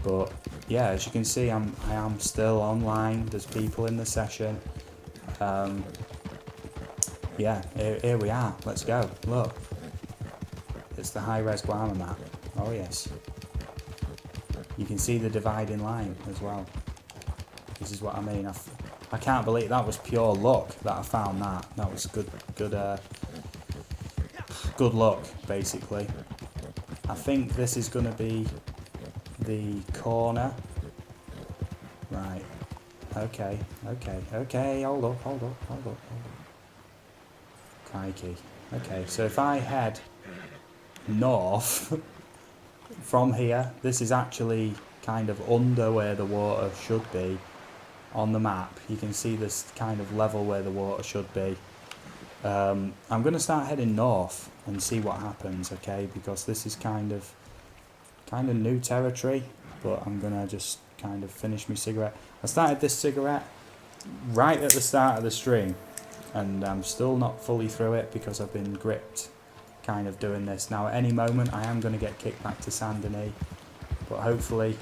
But yeah, as you can see, I am still online. There's people in the session. Yeah, here we are. Let's go. Look, it's the high-res Guarma map. Oh yes. You can see the dividing line as well. This is what I mean. I can't believe that was pure luck that I found that. That was good luck, basically. I think this is going to be the corner. Right. Okay. Hold up. Crikey. Okay, so if I head north from here, this is actually kind of under where the water should be. on the map, you can see this kind of level where the water should be. I'm going to start heading north and see what happens, okay, because this is kind of new territory, but I'm going to just kind of finish my cigarette. I started this cigarette right at the start of the stream, and I'm still not fully through it because I've been gripped kind of doing this. Now at any moment I am going to get kicked back to Saint Denis, but hopefully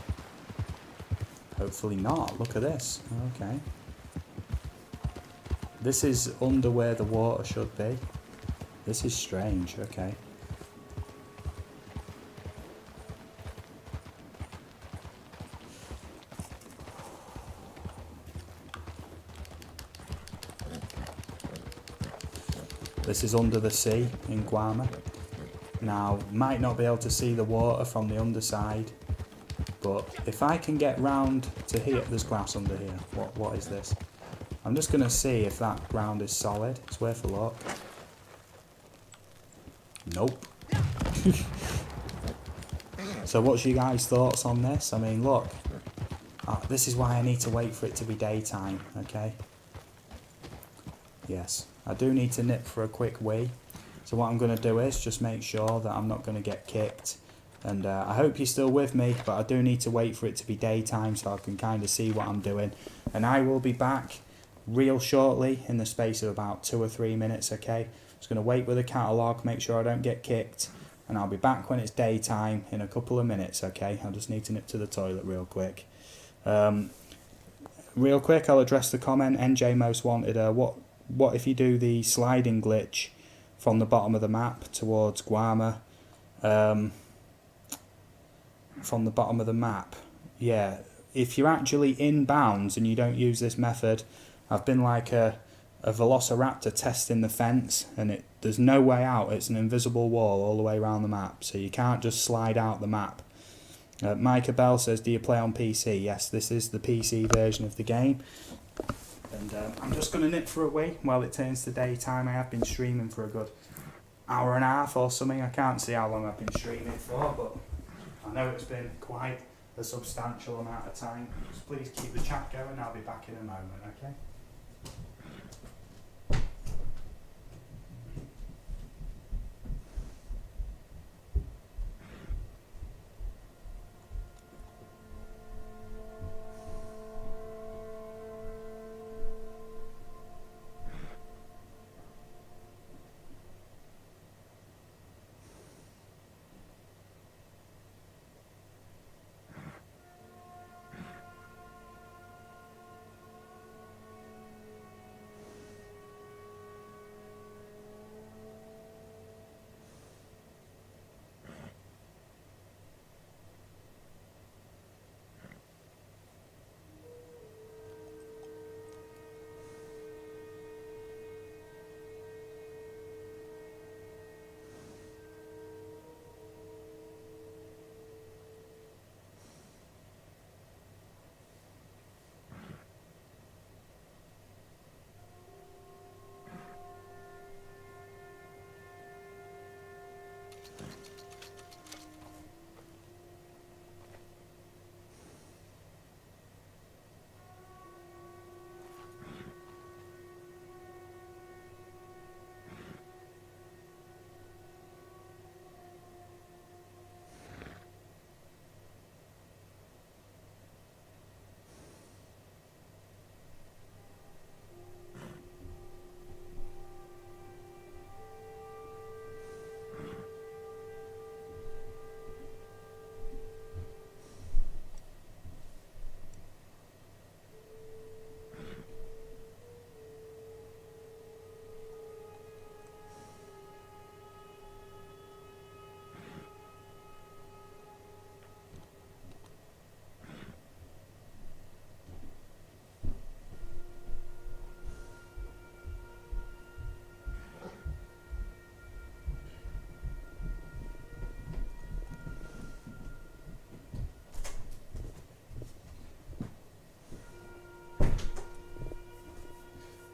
not. Look at this. Okay, this is under where the water should be. This is strange. Okay, this is under the sea in Guarma. Now, might not be able to see the water from the underside, but if I can get round to here, there's grass under here. What is this? I'm just going to see if that ground is solid. It's worth a look. Nope. So what's your guys' thoughts on this? I mean, look. This is why I need to wait for it to be daytime, okay? Yes, I do need to nip for a quick wee. So what I'm going to do is just make sure that I'm not going to get kicked. And I hope you're still with me, but I do need to wait for it to be daytime so I can kind of see what I'm doing. And I will be back real shortly in the space of about 2 or 3 minutes, okay? Just going to wait with the catalogue, make sure I don't get kicked. And I'll be back when it's daytime in a couple of minutes, okay? I just need to nip to the toilet real quick. Real quick, I'll address the comment. NJ Most Wanted, what if you do the sliding glitch from the bottom of the map towards Guarma? From the bottom of the map, yeah, if you're actually in bounds and you don't use this method, I've been like a velociraptor testing the fence, and there's no way out. It's an invisible wall all the way around the map, so you can't just slide out the map. Micah Bell says, do you play on PC? Yes, this is the PC version of the game. And I'm just going to nip for a wee while it turns to daytime. I have been streaming for a good hour and a half or something. I can't see how long I've been streaming for, but I know it's been quite a substantial amount of time. Just please keep the chat going. I'll be back in a moment, okay?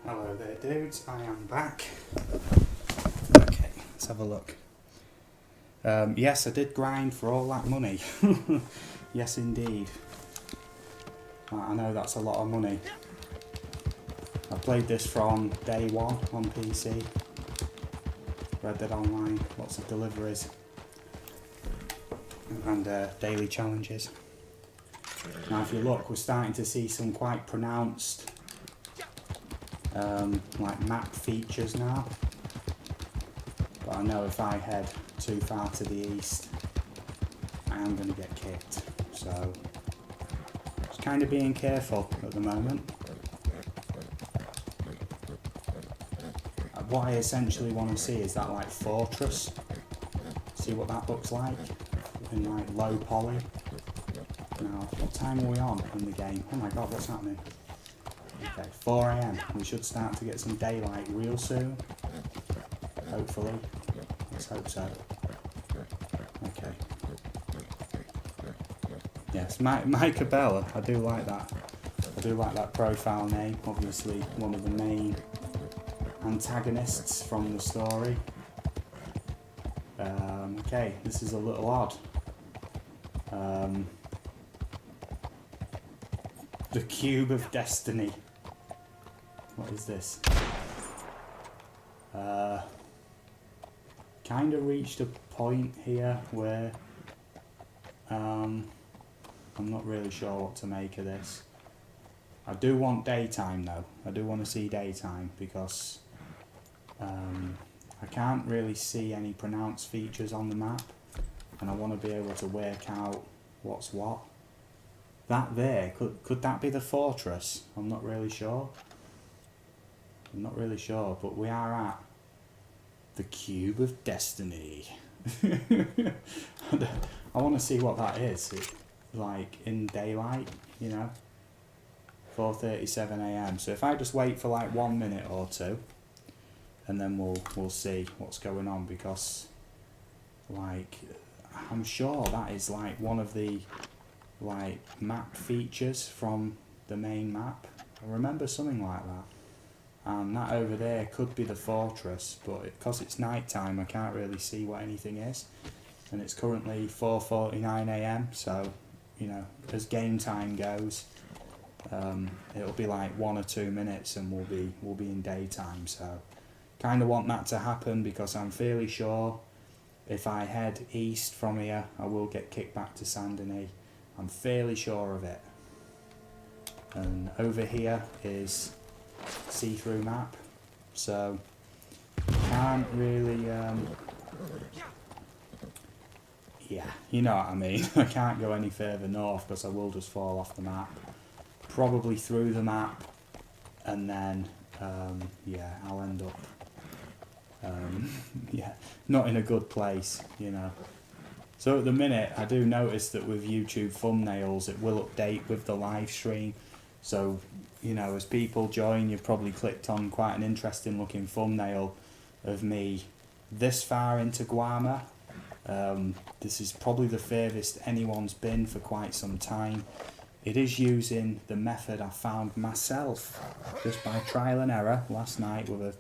Hello there dudes, I am back. Okay, let's have a look. Yes, I did grind for all that money. Yes indeed. I know that's a lot of money. I played this from day one on PC. Red Dead Online, lots of deliveries and daily challenges. Now if you look, we're starting to see some quite pronounced like map features now. But I know if I head too far to the east, I am going to get kicked. So, just kind of being careful at the moment. What I essentially want to see is that like fortress. See what that looks like in like low poly. Now, what time are we on in the game? Oh my god, what's happening? Okay, 4 AM. We should start to get some daylight real soon. Hopefully. Let's hope so. Okay. Yes, Micah Bella. I do like that. I do like that profile name. Obviously, one of the main antagonists from the story. Okay, this is a little odd. The Cube of Destiny. What is this? Kind of reached a point here where I'm not really sure what to make of this. I do want daytime though. I do want to see daytime because I can't really see any pronounced features on the map, and I want to be able to work out what's what. That there, could that be the fortress? I'm not really sure. I'm not really sure, but we are at the Cube of Destiny. I want to see what that is. Like in daylight, you know. 4:37 AM. So if I just wait for like 1 minute or two, and then we'll see what's going on, because like I'm sure that is like one of the like map features from the main map. I remember something like that. And that over there could be the fortress, but because it's night time I can't really see what anything is. And it's currently 4:49 AM, so you know, as game time goes, it'll be like 1 or 2 minutes and we'll be in daytime. So kind of want that to happen, because I'm fairly sure if I head east from here I will get kicked back to Saint Denis. I'm fairly sure of it. And over here is see-through map, so can't really yeah, you know what I mean. I can't go any further north because I will just fall off the map, probably through the map, and then yeah, I'll end up yeah, not in a good place, you know. So at the minute I do notice that with YouTube thumbnails it will update with the live stream. So, you know, as people join, you've probably clicked on quite an interesting looking thumbnail of me this far into Guarma. This is probably the furthest anyone's been for quite some time. It is using the method I found myself just by trial and error last night, with a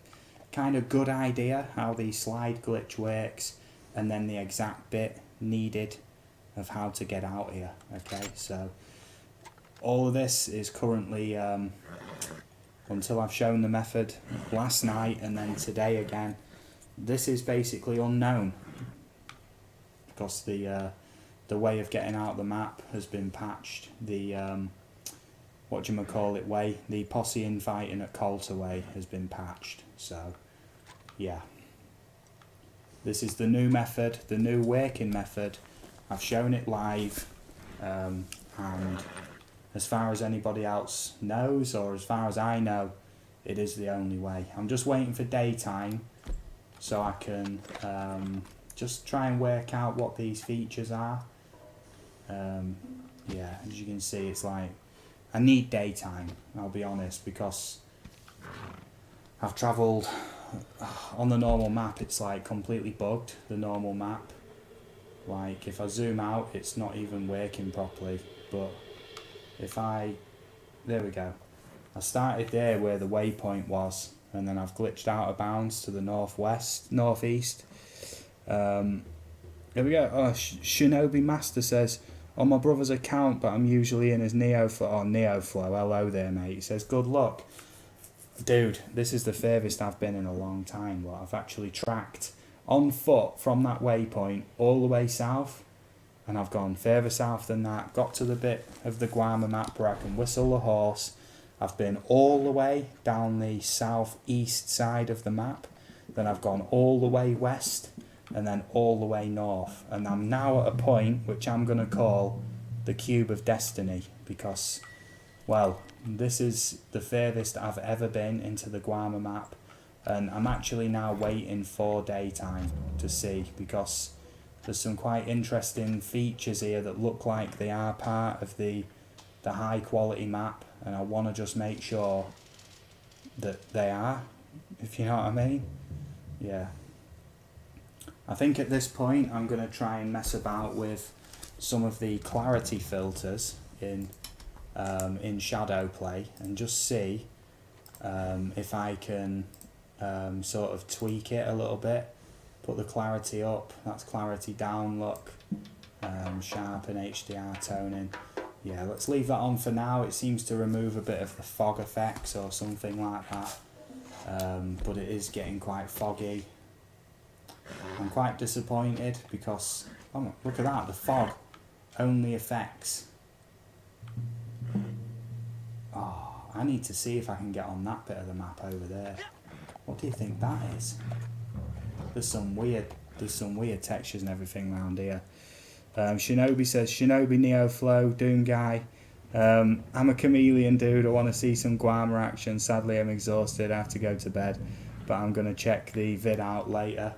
kind of good idea how the slide glitch works and then the exact bit needed of how to get out here. Okay, so all of this is currently, until I've shown the method last night and then today again, this is basically unknown, because the way of getting out the map has been patched. The whatchamacallit way, the posse infighting at Coulter way has been patched. So yeah, this is the new method, the new working method. I've shown it live, and as far as anybody else knows, or as far as I know, it is the only way. I'm just waiting for daytime so I can just try and work out what these features are. Yeah, as you can see, it's like I need daytime, I'll be honest, because I've travelled on the normal map. It's like completely bugged, the normal map. Like if I zoom out, it's not even working properly. But if there we go. I started there where the waypoint was, and then I've glitched out of bounds to the northeast. There we go. Oh, Shinobi Master says, on my brother's account, but I'm usually in as Neoflow. Oh, Neoflow, hello there, mate. He says, good luck. Dude, this is the furthest I've been in a long time. What I've actually tracked on foot from that waypoint all the way south, and I've gone further south than that, got to the bit of the Guarma map where I can whistle the horse. I've been all the way down the southeast side of the map, then I've gone all the way west, and then all the way north, and I'm now at a point which I'm going to call the Cube of Destiny, because, well, this is the furthest I've ever been into the Guarma map, and I'm actually now waiting for daytime to see, because there's some quite interesting features here that look like they are part of the high quality map, and I want to just make sure that they are, if you know what I mean. Yeah. I think at this point I'm going to try and mess about with some of the clarity filters in shadow play and just see if I can sort of tweak it a little bit. Put the clarity up, that's clarity down, look, sharpen HDR toning. Yeah, let's leave that on for now. It seems to remove a bit of the fog effects or something like that, but it is getting quite foggy. I'm quite disappointed because, oh, look at that, the fog only affects. Oh, I need to see if I can get on that bit of the map over there. What do you think that is? There's some weird textures and everything around here. Shinobi says, Shinobi Neoflow, Doom Guy. I'm a chameleon dude, I want to see some Guarma action. Sadly I'm exhausted, I have to go to bed. But I'm going to check the vid out later.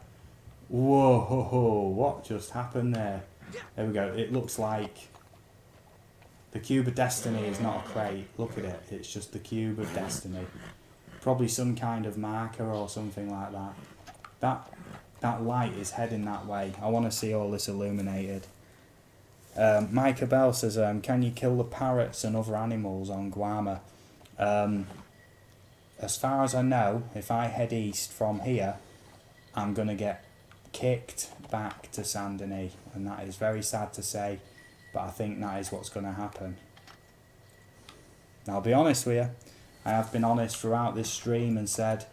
Whoa, what just happened there? There we go, it looks like the Cube of Destiny is not a crate. Look at it, it's just the Cube of Destiny. Probably some kind of marker or something like that. That light is heading that way. I want to see all this illuminated. Micah Bell says, can you kill the parrots and other animals on Guarma? As far as I know, if I head east from here, I'm going to get kicked back to Saint Denis, and that is very sad to say, but I think that is what's going to happen. Now, I'll be honest with you, I have been honest throughout this stream and said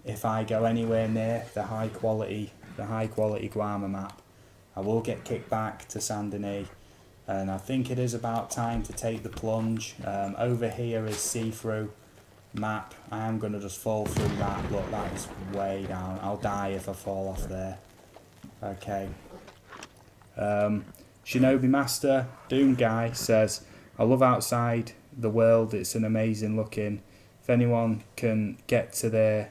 if I go anywhere near the high quality Guarma map, I will get kicked back to Saint Denis, and I think it is about time to take the plunge. Over here is see-through map. I am going to just fall through that. Look, that is way down. I'll die if I fall off there. Okay. Shinobi Master Doom Guy says, I love outside the world, it's an amazing looking. If anyone can get to there,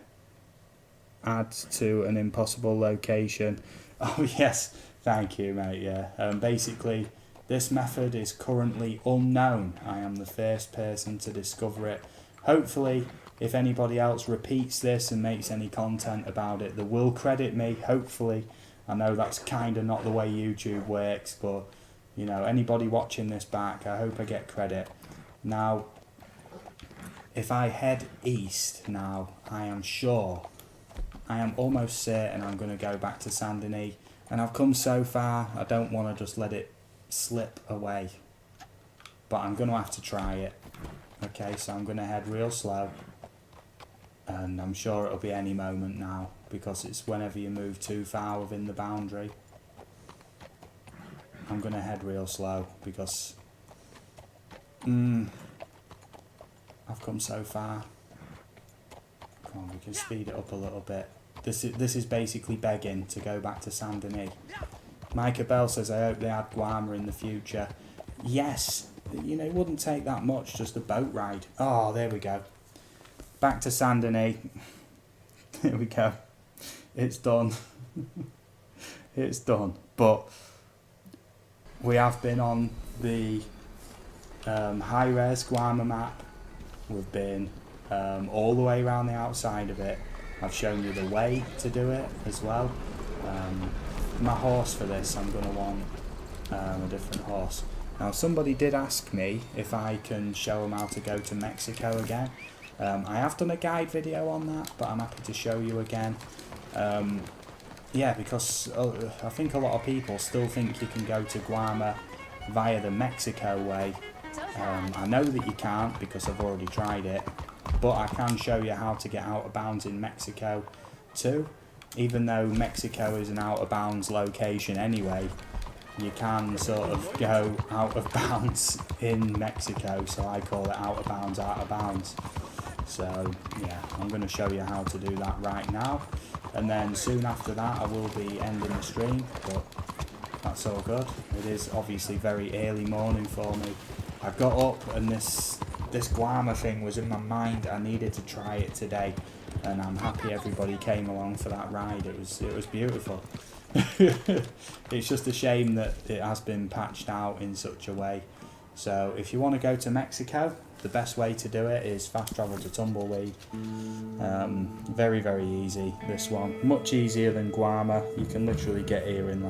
add to an impossible location. Oh yes, thank you mate, yeah. Basically this method is currently unknown. I am the first person to discover it. Hopefully if anybody else repeats this and makes any content about it, they will credit me, hopefully. I know that's kind of not the way YouTube works, but you know, anybody watching this back, I hope I get credit. Now, if I head east now, I am almost certain I'm going to go back to Saint Denis, and I've come so far, I don't want to just let it slip away, but I'm going to have to try it. Okay, so I'm going to head real slow, and I'm sure it'll be any moment now, because it's whenever you move too far within the boundary. I'm going to head real slow, because I've come so far. Come on, we can speed it up a little bit. This is basically begging to go back to Saint Denis. Micah Bell says, I hope they add Guarma in the future. Yes, you know, it wouldn't take that much, just a boat ride. Oh, there we go. Back to Saint Denis. There we go. It's done. It's done. But we have been on the high-res Guarma map. We've been all the way around the outside of it. I've shown you the way to do it as well. My horse for this, I'm going to want a different horse. Now somebody did ask me if I can show them how to go to Mexico again. I have done a guide video on that, but I'm happy to show you again. Yeah, because I think a lot of people still think you can go to Guarma via the Mexico way. I know that you can't because I've already tried it, but I can show you how to get out of bounds in Mexico too. Even though Mexico is an out of bounds location anyway, you can sort of go out of bounds in Mexico, so I call it out of bounds, out of bounds. So yeah, I'm going to show you how to do that right now, and then soon after that I will be ending the stream, but that's all good. It is obviously very early morning for me. I got up and this Guarma thing was in my mind. I needed to try it today, and I'm happy everybody came along for that ride. It was beautiful. It's just a shame that it has been patched out in such a way. So if you want to go to Mexico, the best way to do it is fast travel to Tumbleweed. Very, very easy, this one. Much easier than Guarma. You can literally get here in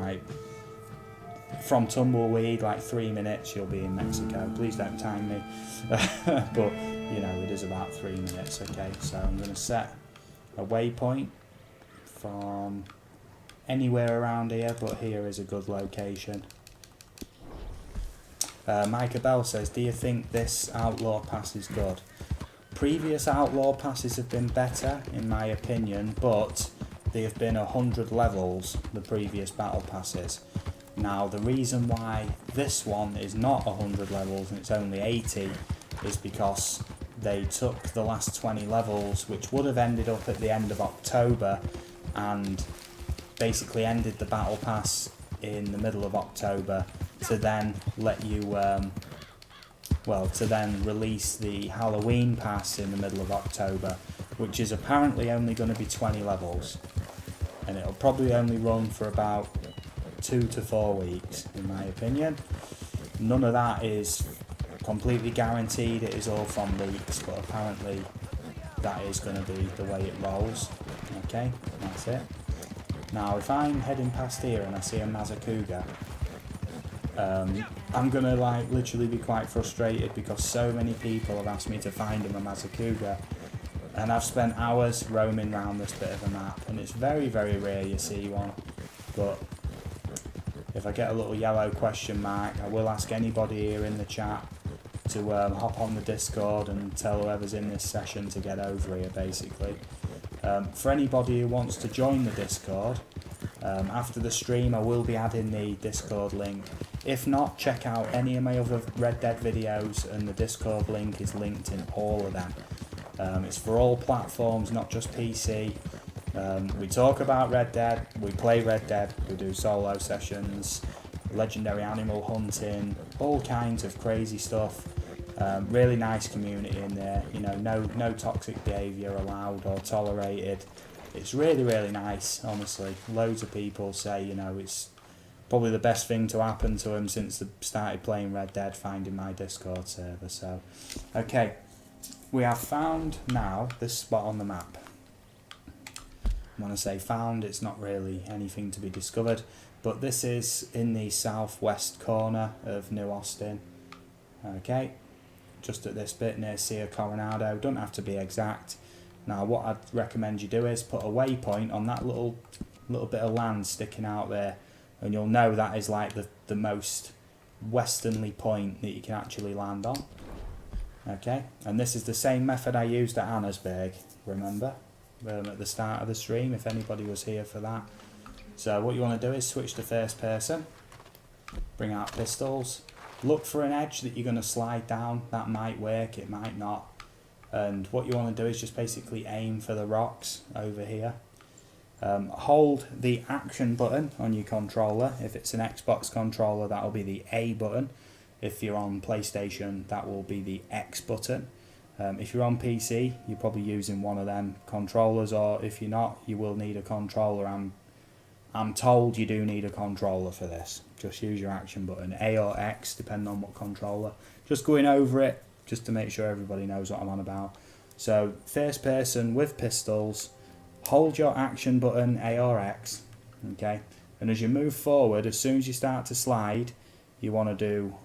from Tumbleweed, 3 minutes you'll be in Mexico. Please don't time me. But, it is about 3 minutes, okay? So I'm going to set a waypoint from anywhere around here, but here is a good location. Micah Bell says, do you think this Outlaw Pass is good? Previous Outlaw Passes have been better, in my opinion, but they have been 100 levels, the previous Battle Passes. Now, the reason why this one is not 100 levels and it's only 80 is because they took the last 20 levels, which would have ended up at the end of October, and basically ended the Battle Pass in the middle of October to then let you, to then release the Halloween Pass in the middle of October, which is apparently only going to be 20 levels, and it'll probably only run for about 2 to 4 weeks, in my opinion. None of that is completely guaranteed, it is all from leaks, but apparently that is going to be the way it rolls. Okay, that's it. Now if I'm heading past here and I see a Nazar cougar, I'm going to literally be quite frustrated because so many people have asked me to find him a Nazar cougar, and I've spent hours roaming around this bit of a map, and it's very, very rare you see one. But if I get a little yellow question mark, I will ask anybody here in the chat to hop on the Discord and tell whoever's in this session to get over here, basically. For anybody who wants to join the Discord, after the stream I will be adding the Discord link. If not, check out any of my other Red Dead videos, and the Discord link is linked in all of them. It's for all platforms, not just PC. We talk about Red Dead, we play Red Dead, we do solo sessions, legendary animal hunting, all kinds of crazy stuff. Really nice community in there, no toxic behaviour allowed or tolerated. It's really, really nice, honestly. Loads of people say, it's probably the best thing to happen to them since they started playing Red Dead, finding my Discord server. So, okay, we have found now this spot on the map. When I say found, it's not really anything to be discovered, but this is in the southwest corner of New Austin. Okay, just at this bit near Sierra Coronado. Don't have to be exact. Now what I'd recommend you do is put a waypoint on that little bit of land sticking out there, and you'll know that is the most westernly point that you can actually land on. Okay, and this is the same method I used at Annesburg, remember? At the start of the stream, if anybody was here for that. So what you want to do is switch to first person, bring out pistols, look for an edge that you're going to slide down. That might work, it might not. And what you want to do is just basically aim for the rocks over here. Hold the action button on your controller. If it's an Xbox controller, that'll be the A button. If you're on PlayStation, that will be the X button. If you're on PC, you're probably using one of them controllers, or if you're not, you will need a controller. I'm told you do need a controller for this. Just use your action button, A or X, depending on what controller. Just going over it, just to make sure everybody knows what I'm on about. So, first person with pistols, hold your action button, A or X, okay? And as you move forward, as soon as you start to slide, you want to do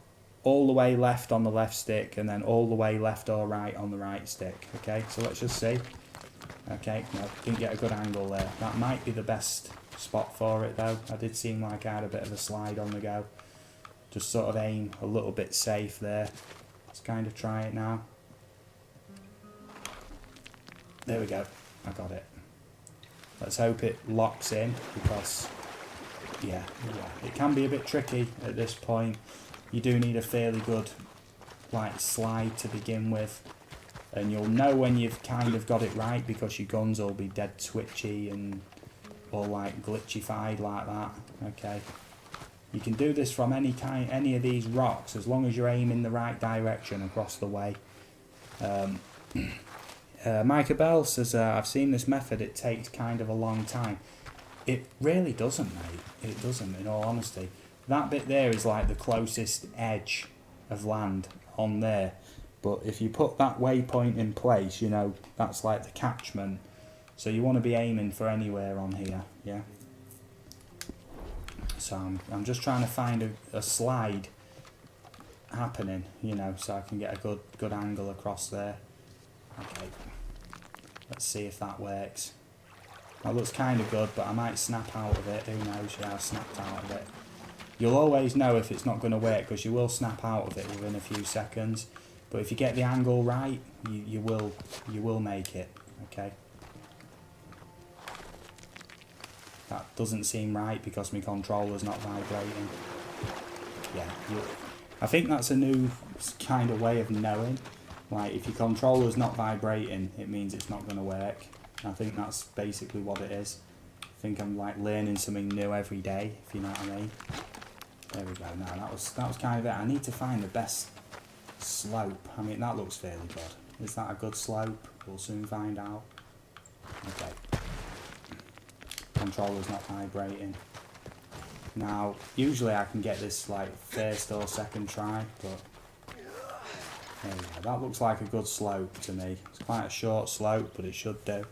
all the way left on the left stick, and then all the way left or right on the right stick. Okay, so let's just see. Okay, no, didn't get a good angle there. That might be the best spot for it though. I did seem like I had a bit of a slide on the go. Just sort of aim a little bit safe there. Let's kind of try it now. There we go. I got it. Let's hope it locks in, because yeah, it can be a bit tricky at this point. You do need a fairly good like slide to begin with, and you'll know when you've kind of got it right because your guns will be dead twitchy and all like glitchified like that. Okay, you can do this from any of these rocks as long as you're aiming the right direction across the way. Micah Bell says, I've seen this method, it takes kind of a long time. It really doesn't, mate. It doesn't, in all honesty. That bit there is like the closest edge of land on there. But if you put that waypoint in place, you know, that's like the catchment. So you want to be aiming for anywhere on here, yeah? So I'm just trying to find a slide happening, you know, so I can get a good angle across there. Okay, let's see if that works. That looks kind of good, but I might snap out of it. Who knows? Yeah, I've snapped out of it. You'll always know if it's not going to work because you will snap out of it within a few seconds. But if you get the angle right, you will make it. Okay. That doesn't seem right because my controller's not vibrating. Yeah, I think that's a new kind of way of knowing. Like, if your controller's not vibrating, it means it's not going to work. I think that's basically what it is. I think I'm like learning something new every day, if you know what I mean. There we go. No, that was kind of it. I need to find the best slope. I mean, that looks fairly good. Is that a good slope? We'll soon find out. Okay. Controller's not vibrating. Now, usually I can get this like first or second try, but there we go. That looks like a good slope to me. It's quite a short slope, but it should do.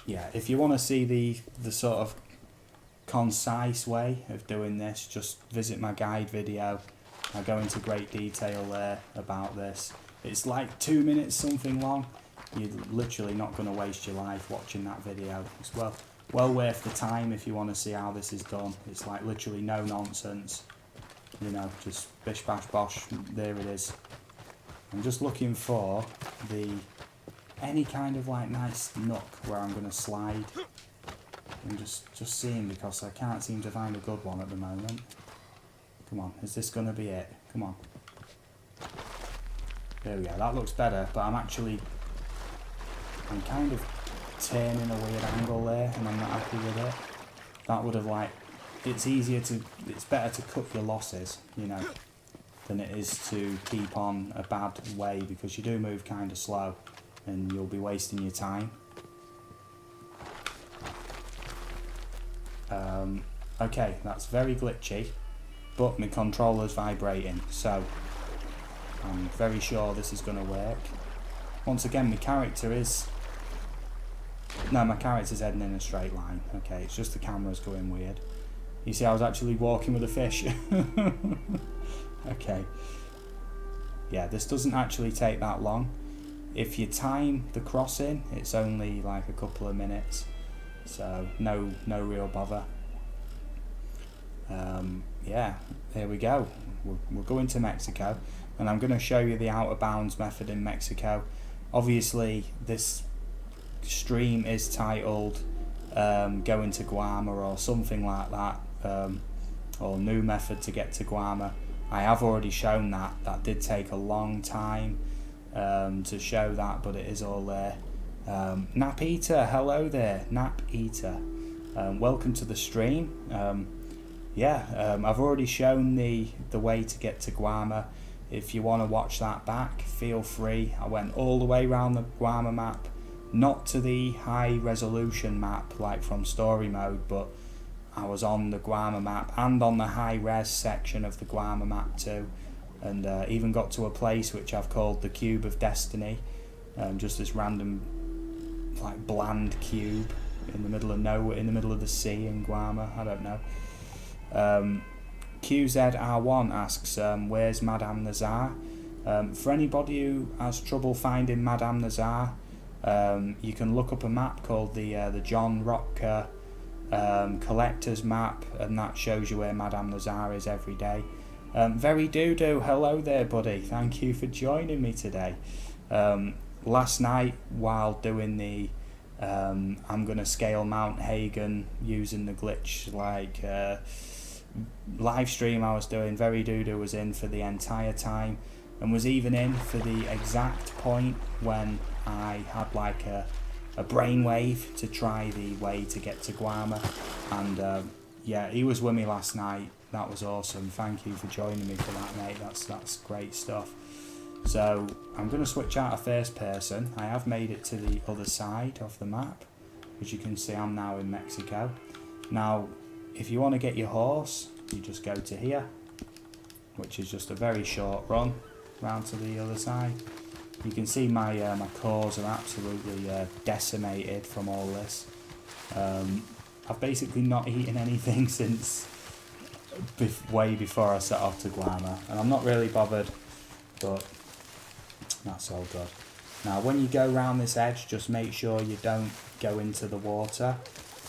Yeah, if you want to see the sort of concise way of doing this, just visit my guide video. I go into great detail there about this. It's like 2 minutes something long. You're literally not going to waste your life watching that video. It's well worth the time if you want to see how this is done. It's like literally no nonsense. You know, just bish bash bosh, there it is. I'm just looking for any kind of like nice nook where I'm going to slide. I'm just seeing, because I can't seem to find a good one at the moment. Come on, is this going to be it? Come on. There we go, that looks better, but I'm kind of turning a weird angle there and I'm not happy with it. That would have like, it's better to cut your losses, you know, than it is to keep on a bad way, because you do move kind of slow and you'll be wasting your time. Okay, that's very glitchy, but my controller's vibrating, so I'm very sure this is going to work. Once again, my character's heading in a straight line. Okay, it's just the camera's going weird. You see, I was actually walking with a fish. Okay. Yeah, this doesn't actually take that long. If you time the crossing, it's only like a couple of minutes. So, no real bother. Yeah, here we go. We're going to Mexico, and I'm going to show you the outer bounds method in Mexico. Obviously, this stream is titled Going to Guarma or something like that, or New Method to Get to Guarma. I have already shown that. That did take a long time to show that, but it is all there. Nap Eater, hello there, Nap Eater. Welcome to the stream. I've already shown the way to get to Guarma. If you want to watch that back, feel free. I went all the way around the Guarma map, not to the high resolution map like from story mode, but I was on the Guarma map and on the high res section of the Guarma map too, and even got to a place which I've called the Cube of Destiny, just this random like bland cube in the middle of nowhere, in the middle of the sea in Guarma. I don't know. QZR1 asks, where's Madame Nazar? For anybody who has trouble finding Madame Nazar, you can look up a map called the John Rocker collector's map, and that shows you where Madame Nazar is every day. Very Doodoo, hello there buddy, thank you for joining me today. last night while doing the I'm gonna scale Mount Hagen using the glitch like live stream I was doing, Very Duda was in for the entire time and was even in for the exact point when I had like a brainwave to try the way to get to Guarma, and yeah, he was with me last night. That was awesome. Thank you for joining me for that, mate. That's great stuff. So I'm going to switch out of first person. I have made it to the other side of the map. As you can see, I'm now in Mexico. Now, if you want to get your horse, you just go to here, which is just a very short run round to the other side. You can see my my cores are absolutely decimated from all this. I've basically not eaten anything since way before I set off to Guarma, and I'm not really bothered, but that's all good. Now when you go around this edge, just make sure you don't go into the water.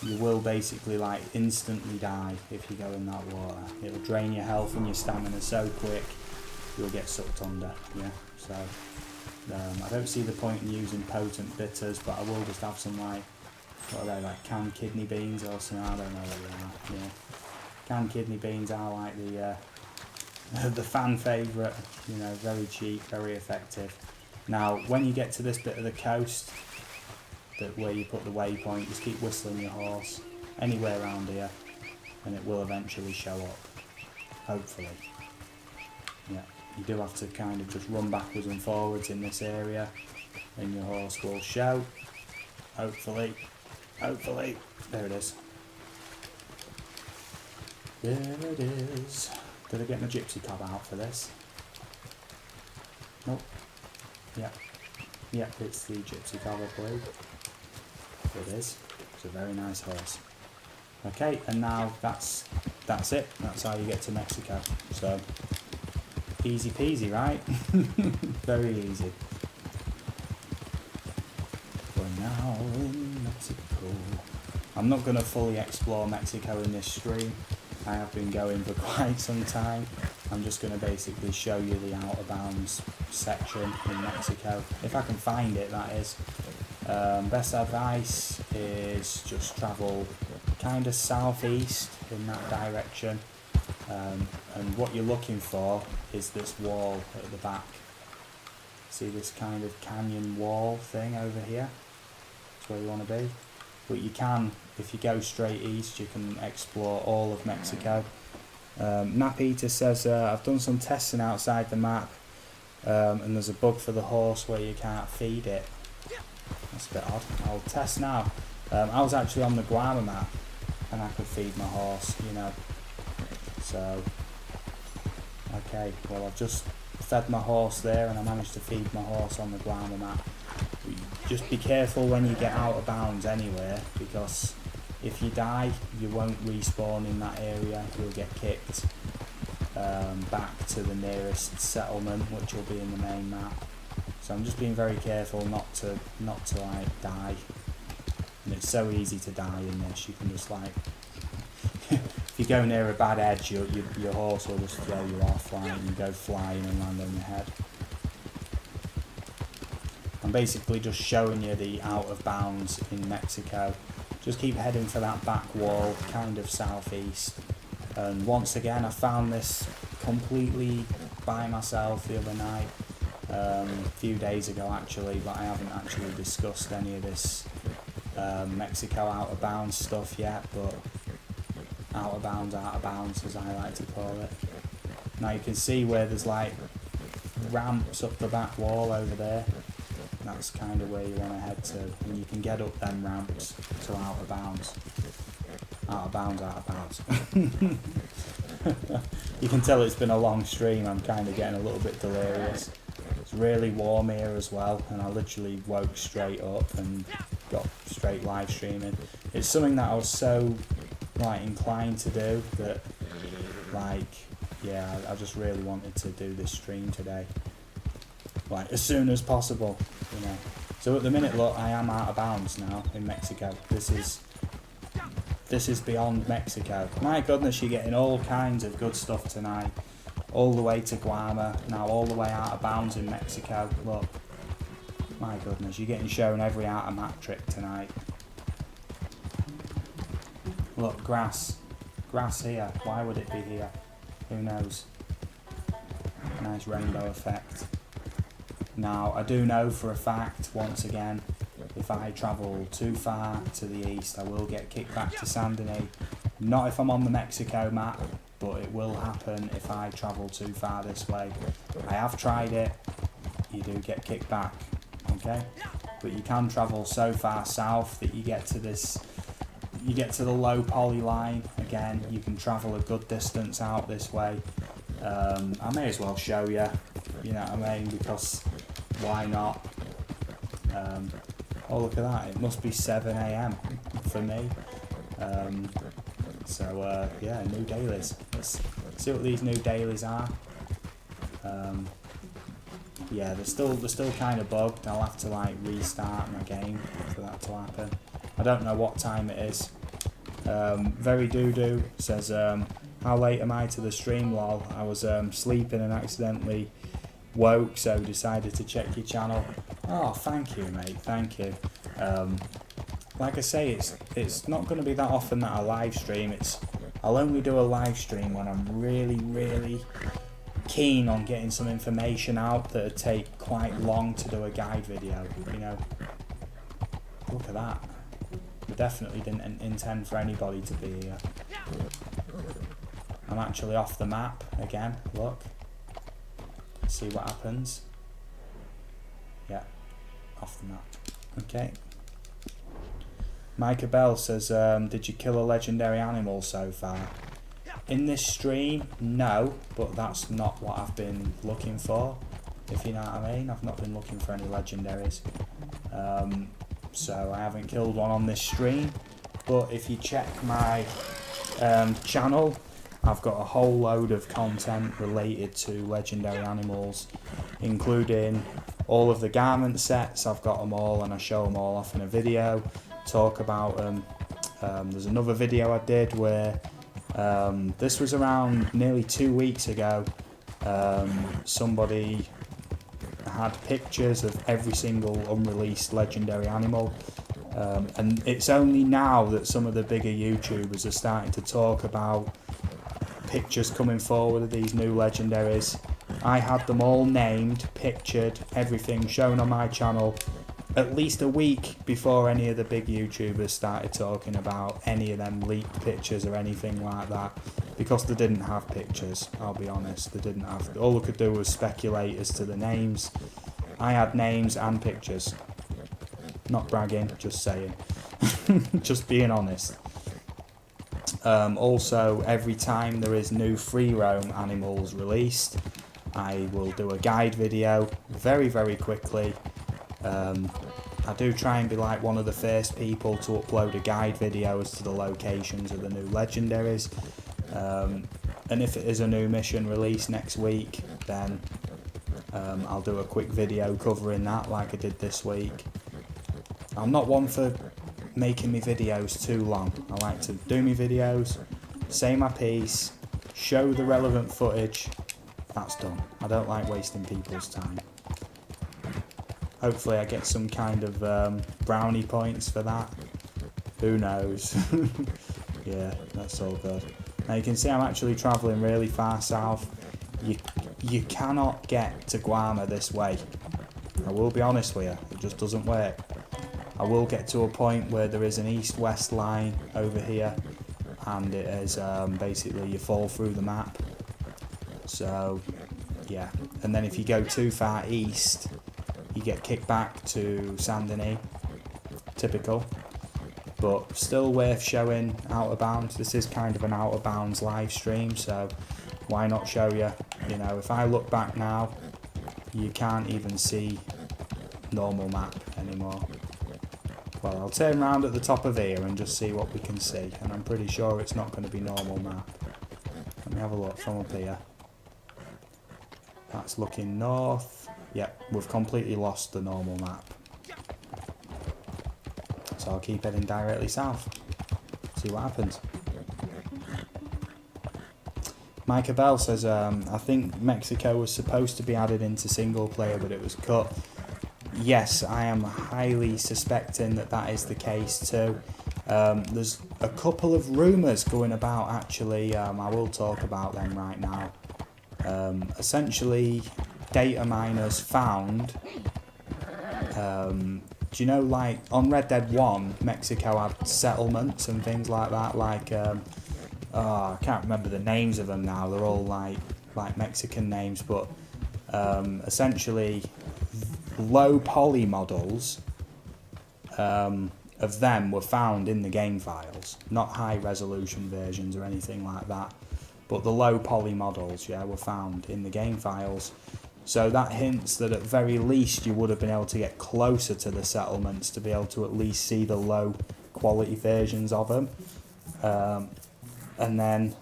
You will basically like instantly die if you go in that water. It'll drain your health and your stamina so quick you'll get sucked under. Yeah, so I don't see the point in using potent bitters, but I will just have some like, what are they, like canned kidney beans or something? I don't know what they are. Yeah, canned kidney beans are like the fan favourite, you know, very cheap, very effective. Now when you get to this bit of the coast where you put the waypoint, just keep whistling your horse anywhere around here and it will eventually show up, hopefully. Yeah, you do have to kind of just run backwards and forwards in this area and your horse will show, hopefully, there it is. There it is. Did I get my gypsy cob out for this? Nope. Yep. Yep, it's the gypsy cob, I believe. It is. It's a very nice horse. Okay, and now that's it. That's how you get to Mexico. So easy peasy, right? Very easy. We're now in Mexico. I'm not going to fully explore Mexico in this stream. I have been going for quite some time. I'm just going to basically show you the out of bounds section in Mexico, if I can find it, that is. Best advice is just travel kind of southeast in that direction, and what you're looking for is this wall at the back. See this kind of canyon wall thing over here? That's where you want to be. But you can, if you go straight east, you can explore all of Mexico. Map Eater says, I've done some testing outside the map, and there's a bug for the horse where you can't feed it. That's a bit odd. I'll test now. I was actually on the Guarma map and I could feed my horse, you know. So, okay, well I've just fed my horse there and I managed to feed my horse on the Guarma map. Just be careful when you get out of bounds anywhere, because if you die you won't respawn in that area, you'll get kicked back to the nearest settlement, which will be in the main map. So I'm just being very careful not to like die, and it's so easy to die in this. You can just like if you go near a bad edge, your horse will just throw you off, like, and go flying and land on your head. I'm basically just showing you the out of bounds in Mexico. Just keep heading for that back wall, kind of southeast. And once again, I found this completely by myself the other night, a few days ago actually, but I haven't actually discussed any of this Mexico out of bounds stuff yet, but out of bounds as I like to call it. Now you can see where there's like ramps up the back wall over there. That's kind of where you want to head to, and you can get up them ramps to out of bounds. Out of bounds. You can tell it's been a long stream. I'm kind of getting a little bit delirious. It's really warm here as well, and I literally woke straight up and got straight live streaming. It's something that I was so like inclined to do that, like, yeah, I just really wanted to do this stream today, like as soon as possible, you know. So at the minute, look, I am out of bounds now in Mexico. This is beyond Mexico. My goodness, you're getting all kinds of good stuff tonight. All the way to Guarma, now all the way out of bounds in Mexico. Look, My goodness, you're getting shown every art of map trick tonight. Look, grass. Grass here. Why would it be here? Who knows? Nice rainbow effect. Now, I do know for a fact, once again, if I travel too far to the east, I will get kicked back to Sandini. Not if I'm on the Mexico map, but it will happen if I travel too far this way. I have tried it. You do get kicked back, okay? But you can travel so far south that you get to this, you get to the low poly line. Again, you can travel a good distance out this way. I may as well show you, you know what I mean, because why not? Oh, look at that, it must be 7 AM for me. Yeah, new dailies. Let's see what these new dailies are. Yeah, they're still kind of bugged. I'll have to like restart my game for that to happen. I don't know what time it is. Very doo-doo says, how late am I to the stream, lol? I was sleeping and accidentally woke, so decided to check your channel. Oh, thank you, mate, thank you. Like I say, it's not going to be that often that I live stream. I'll only do a live stream when I'm really keen on getting some information out that would take quite long to do a guide video, you know. Look at that. We definitely didn't intend for anybody to be here. I'm actually off the map again, look. Let's see what happens. Yeah, off the map. Okay. Micah Bell says, did you kill a legendary animal so far? In this stream, no, but that's not what I've been looking for, if you know what I mean. I've not been looking for any legendaries. So I haven't killed one on this stream, but if you check my channel, I've got a whole load of content related to legendary animals, including all of the garment sets. I've got them all and I show them all off in a video, talk about them. There's another video I did where this was around nearly 2 weeks ago. Somebody had pictures of every single unreleased legendary animal, and it's only now that some of the bigger YouTubers are starting to talk about pictures coming forward of these new legendaries. I had them all named, pictured, everything shown on my channel at least a week before any of the big YouTubers started talking about any of them leaked pictures or anything like that, because they didn't have pictures. I'll be honest, they didn't have. All they could do was speculate as to the names. I had names and pictures. Not bragging, just saying. Just being honest. Also, every time there is new free roam animals released, I will do a guide video very quickly. I do try and be like one of the first people to upload a guide video as to the locations of the new legendaries. And if it is a new mission released next week, then I'll do a quick video covering that like I did this week. I'm not one for making me videos too long. I like to do my videos, say my piece, show the relevant footage. That's done. I don't like wasting people's time. Hopefully I get some kind of brownie points for that. Who knows? Yeah, that's all good. Now you can see I'm actually travelling really far south. You cannot get to Guarma this way. I will be honest with you, it just doesn't work. I will get to a point where there is an east-west line over here, and it is basically you fall through the map. So yeah, and then if you go too far east, you get kicked back to Sandini. Typical, but still worth showing out of bounds. This is kind of an out of bounds live stream, so why not show you? You know, if I look back now, you can't even see normal map anymore. Well, I'll turn around at the top of here and just see what we can see, and I'm pretty sure it's not going to be normal map. Let me have a look from up here. That's looking north. Yep, we've completely lost the normal map. So I'll keep heading directly south. See what happens. Micah Bell says, I think Mexico was supposed to be added into single player, but it was cut. yes, I am highly suspecting that that is the case too. There's a couple of rumours going about actually, I will talk about them right now. Essentially, data miners found, do you know, like on Red Dead 1, Mexico had settlements and things like that, like, I can't remember the names of them now, they're all like Mexican names, but essentially low poly models of them were found in the game files, not high resolution versions or anything like that, but the low poly models, yeah, were found in the game files. So that hints that at very least you would have been able to get closer to the settlements to be able to at least see the low quality versions of them. And then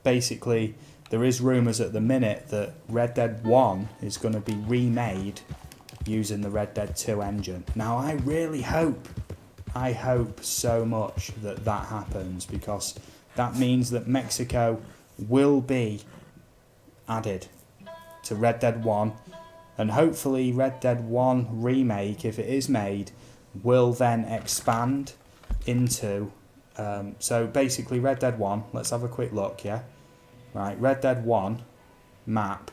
basically there is rumours at the minute that Red Dead 1 is going to be remade using the Red Dead 2 engine. Now I really hope so much that that happens, because that means that Mexico will be added to Red Dead 1, and hopefully Red Dead 1 remake, if it is made, will then expand into so basically Red Dead 1, let's have a quick look, yeah? Right, Red Dead 1 map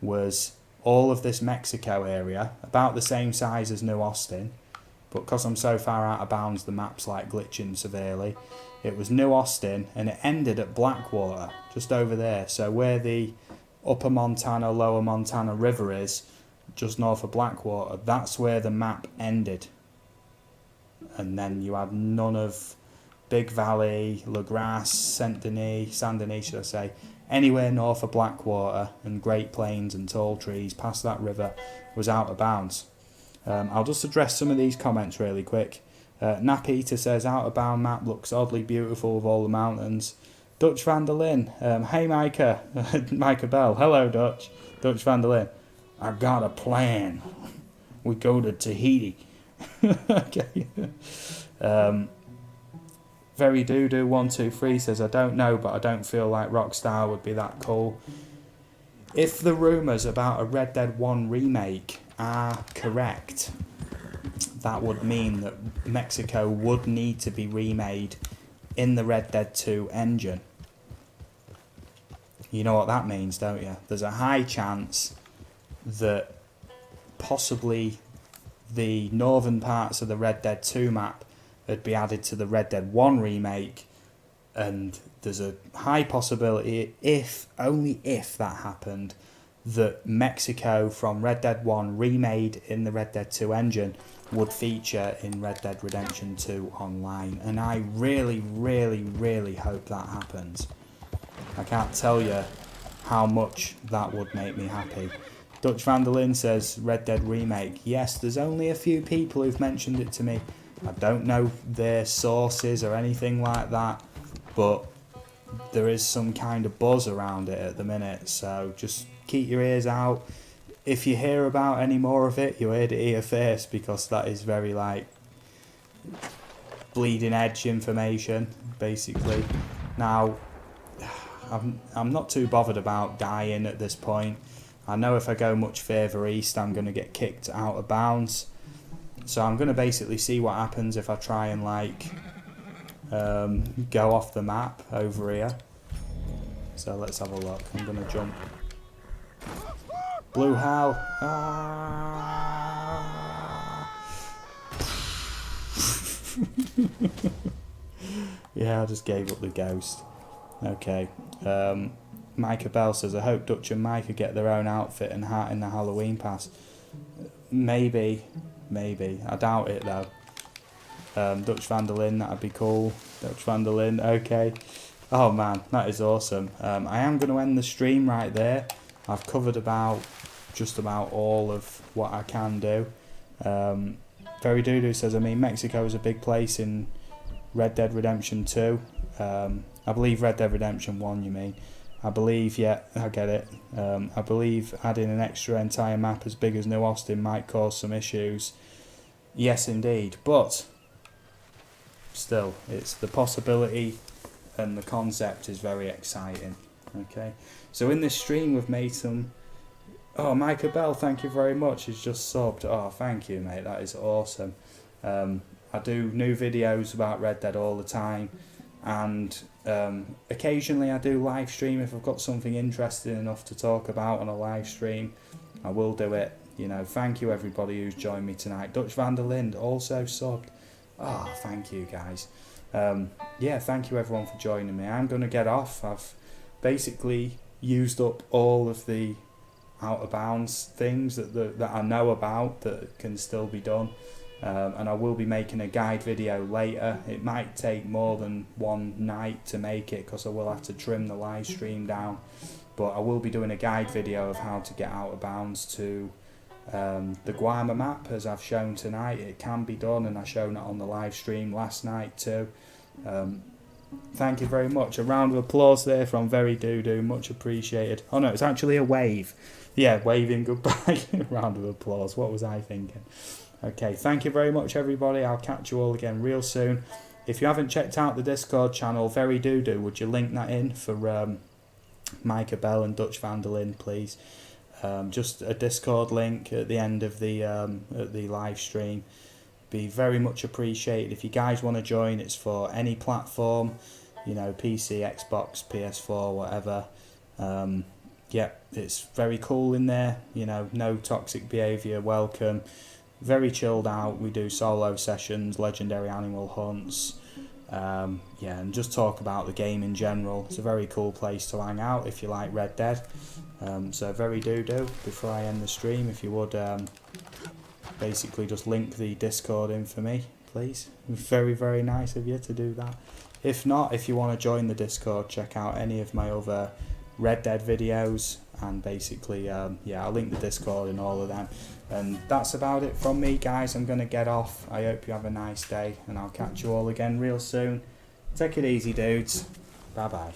was all of this Mexico area, about the same size as New Austin, but because I'm so far out of bounds the map's like glitching severely. It was New Austin and it ended at Blackwater, just over there, so where the Upper Montana, Lower Montana River is, just north of Blackwater, that's where the map ended. And then you had none of Big Valley, La Grasse, Saint-Denis, should I say, anywhere north of Blackwater and Great Plains and tall trees past that river was out of bounds. I'll just address some of these comments really quick. Nap Eater says, out of bound map looks oddly beautiful with all the mountains. Dutch van der Lin, hey Micah, Micah Bell, hello Dutch van der Lin. I got a plan. We go to Tahiti. Okay. Very Doodoo 123 says, I don't know, but I don't feel like Rockstar would be that cool. If the rumours about a Red Dead 1 remake are correct, that would mean that Mexico would need to be remade in the Red Dead 2 engine. You know what that means, don't you? There's a high chance that possibly the northern parts of the Red Dead 2 map would be added to the Red Dead 1 remake, and there's a high possibility, if only if that happened, that Mexico from Red Dead 1 remade in the Red Dead 2 engine would feature in Red Dead Redemption 2 online, and I really, really, really hope that happens. I can't tell you how much that would make me happy. Dutch van der Lin says, Red Dead remake. Yes, there's only a few people who've mentioned it to me. I don't know their sources or anything like that, but there is some kind of buzz around it at the minute, so just keep your ears out. If you hear about any more of it, you heard it here first, because that is very like bleeding edge information, basically. Now, I'm not too bothered about dying at this point. I know if I go much further east, I'm going to get kicked out of bounds. So I'm going to basically see what happens if I try and like go off the map over here. So let's have a look. I'm going to jump. Blue Hell. Ah. Yeah, I just gave up the ghost. Okay. Micah Bell says, I hope Dutch and Micah get their own outfit and hat in the Halloween pass. Maybe. I doubt it though. Dutch van der Lin, that'd be cool. Dutch van der Lin, okay. Oh man, that is awesome. I am going to end the stream right there. I've covered just about all of what I can do. Very Doodoo says, I mean, Mexico is a big place in Red Dead Redemption 2. I believe Red Dead Redemption 1 you mean. I believe, yeah, I get it. I believe adding an extra entire map as big as New Austin might cause some issues. Yes, indeed. But still, it's the possibility and the concept is very exciting. Okay, so in this stream we've made some Oh, Micah Bell, thank you very much. He's just subbed. Oh, thank you, mate. That is awesome. I do new videos about Red Dead all the time, and occasionally I do live stream if I've got something interesting enough to talk about on a live stream. I will do it. You know, thank you everybody who's joined me tonight. Dutch van der Lind also subbed. Oh, thank you guys. Yeah, thank you everyone for joining me. I'm going to get off. I've basically used up all of the out of bounds things that I know about that can still be done, and I will be making a guide video later. It might take more than one night to make it because I will have to trim the live stream down, but I will be doing a guide video of how to get out of bounds to the Guarma map, as I've shown tonight. It can be done, and I've shown it on the live stream last night too. Thank you very much. A round of applause there from Very Doo-Doo, much appreciated. Oh no, it's actually a wave. Yeah, waving goodbye. Round of applause. What was I thinking? Okay, thank you very much everybody. I'll catch you all again real soon. If you haven't checked out the Discord channel, Very Doo-Doo, would you link that in for Micah Bell and Dutch van der Lind, please? Just a Discord link at the end of the live stream. Be very much appreciated. If you guys want to join, it's for any platform, you know, PC, Xbox, PS4, whatever. Yeah, it's very cool in there, you know, no toxic behaviour, welcome, very chilled out. We do solo sessions, legendary animal hunts, yeah, and just talk about the game in general. It's a very cool place to hang out if you like Red Dead. So Very Doo-Doo, before I end the stream, if you would basically just link the Discord in for me, please. Very, very nice of you to do that. If not, if you want to join the Discord, check out any of my other Red Dead videos, and basically yeah, I'll link the Discord in all of them. And that's about it from me, guys. I'm going to get off. I hope you have a nice day, and I'll catch you all again real soon. Take it easy, dudes. Bye bye.